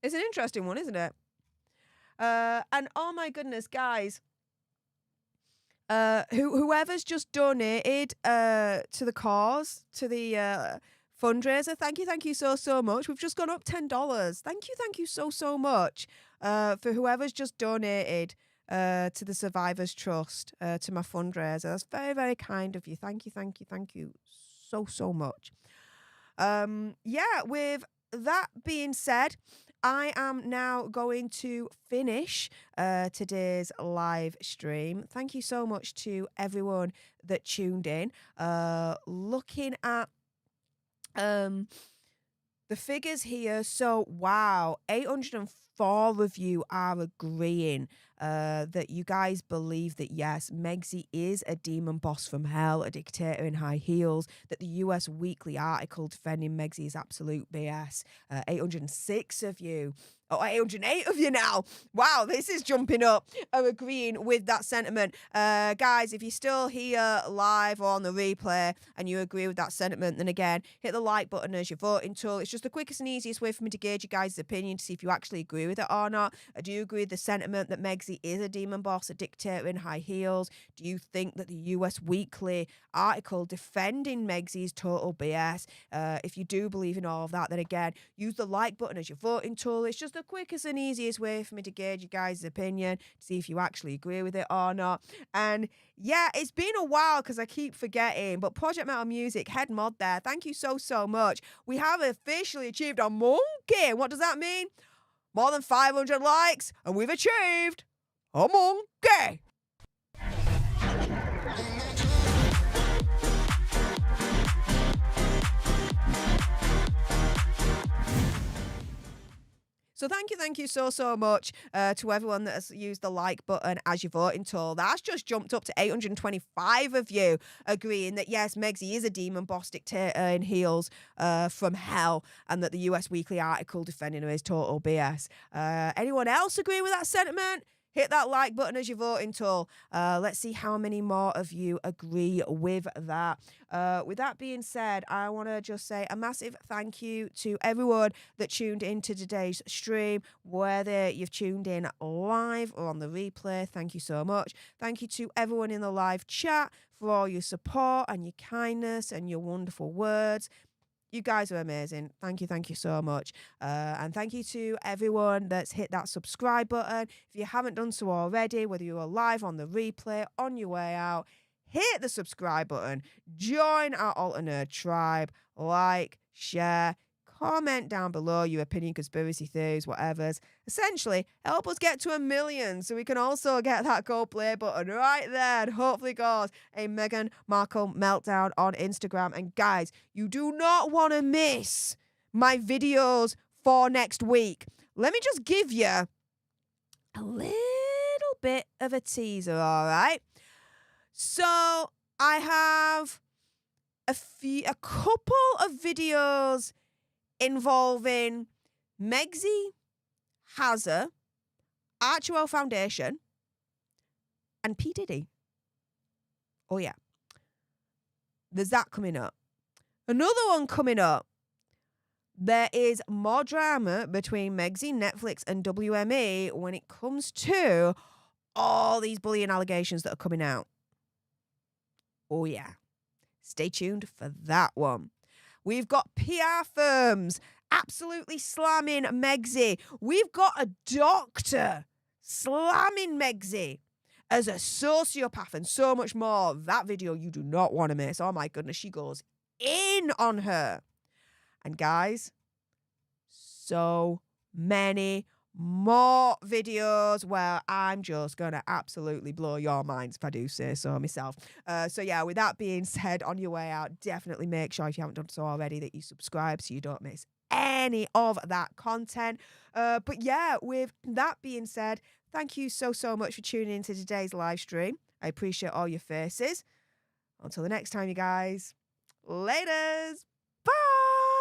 [SPEAKER 1] It's an interesting one, isn't it? And oh my goodness, guys, whoever's just donated to the cause, to the fundraiser, thank you so much. We've just gone up $10. Thank you so much for whoever's just donated to the Survivors Trust, to my fundraiser. That's very, very kind of you. Thank you so much. Yeah, with that being said, I am now going to finish today's live stream. Thank you so much to everyone that tuned in. Looking at the figures here, so wow, 804 of you are agreeing that you guys believe that, yes, Megxie is a demon boss from hell, a dictator in high heels, that the US Weekly article defending Megxie is absolute BS. 806 of you, 808 of you now, wow, this is jumping up, are agreeing with that sentiment. Guys, if you're still here live or on the replay and you agree with that sentiment, then again, hit the like button as your voting tool. It's just the quickest and easiest way for me to gauge you guys' opinion to see if you actually agree with it or not. Do you agree with the sentiment that Megxie is a demon boss, a dictator in high heels? Do you think that the US Weekly article defending Megxie is total BS? If you do believe in all of that, then again, use the like button as your voting tool. It's just the quickest and easiest way for me to gauge you guys' opinion, to see if you actually agree with it or not. And yeah, it's been a while because I keep forgetting, but Project Metal Music, head mod there, thank you so much. We have officially achieved a monkey. What does that mean? More than 500 likes, and we've achieved a monkey. So thank you so much to everyone that has used the like button as your voting tool. That's just jumped up to 825 of you agreeing that, yes, Megxie is a demon boss dictator in heels from hell, and that the US Weekly article defending her is total BS. Anyone else agree with that sentiment? Hit that like button as your voting tool. Let's see how many more of you agree with that. With that being said, I want to just say a massive thank you to everyone that tuned into today's stream, whether you've tuned in live or on the replay. Thank you so much. Thank you to everyone in the live chat for all your support and your kindness and your wonderful words. You guys are amazing. Thank you so much. And thank you to everyone that's hit that subscribe button. If you haven't done so already, whether you are live on the replay, on your way out, hit the subscribe button. Join our alternate tribe. Like, share, comment down below your opinion, conspiracy theories, whatever's. Essentially, help us get to 1 million so we can also get that gold play button right there and hopefully cause a Meghan Markle meltdown on Instagram. And guys, you do not want to miss my videos for next week. Let me just give you a little bit of a teaser, all right? So I have a couple of videos involving Megzy, Hazza, Archewell Foundation, and P. Diddy. Oh, yeah. There's that coming up. Another one coming up. There is more drama between Megzy, Netflix, and WME when it comes to all these bullying allegations that are coming out. Oh, yeah. Stay tuned for that one. We've got PR firms absolutely slamming Megzy. We've got a doctor slamming Megzy as a sociopath and so much more. That video you do not want to miss. Oh, my goodness. She goes in on her. And guys, so many more videos where I'm just going to absolutely blow your minds, if I do say so myself. So yeah, with that being said, on your way out, definitely make sure, if you haven't done so already, that you subscribe so you don't miss any of that content. But yeah, with that being said, thank you so much for tuning into today's live stream. I appreciate all your faces. Until the next time, you guys. Laters. Bye.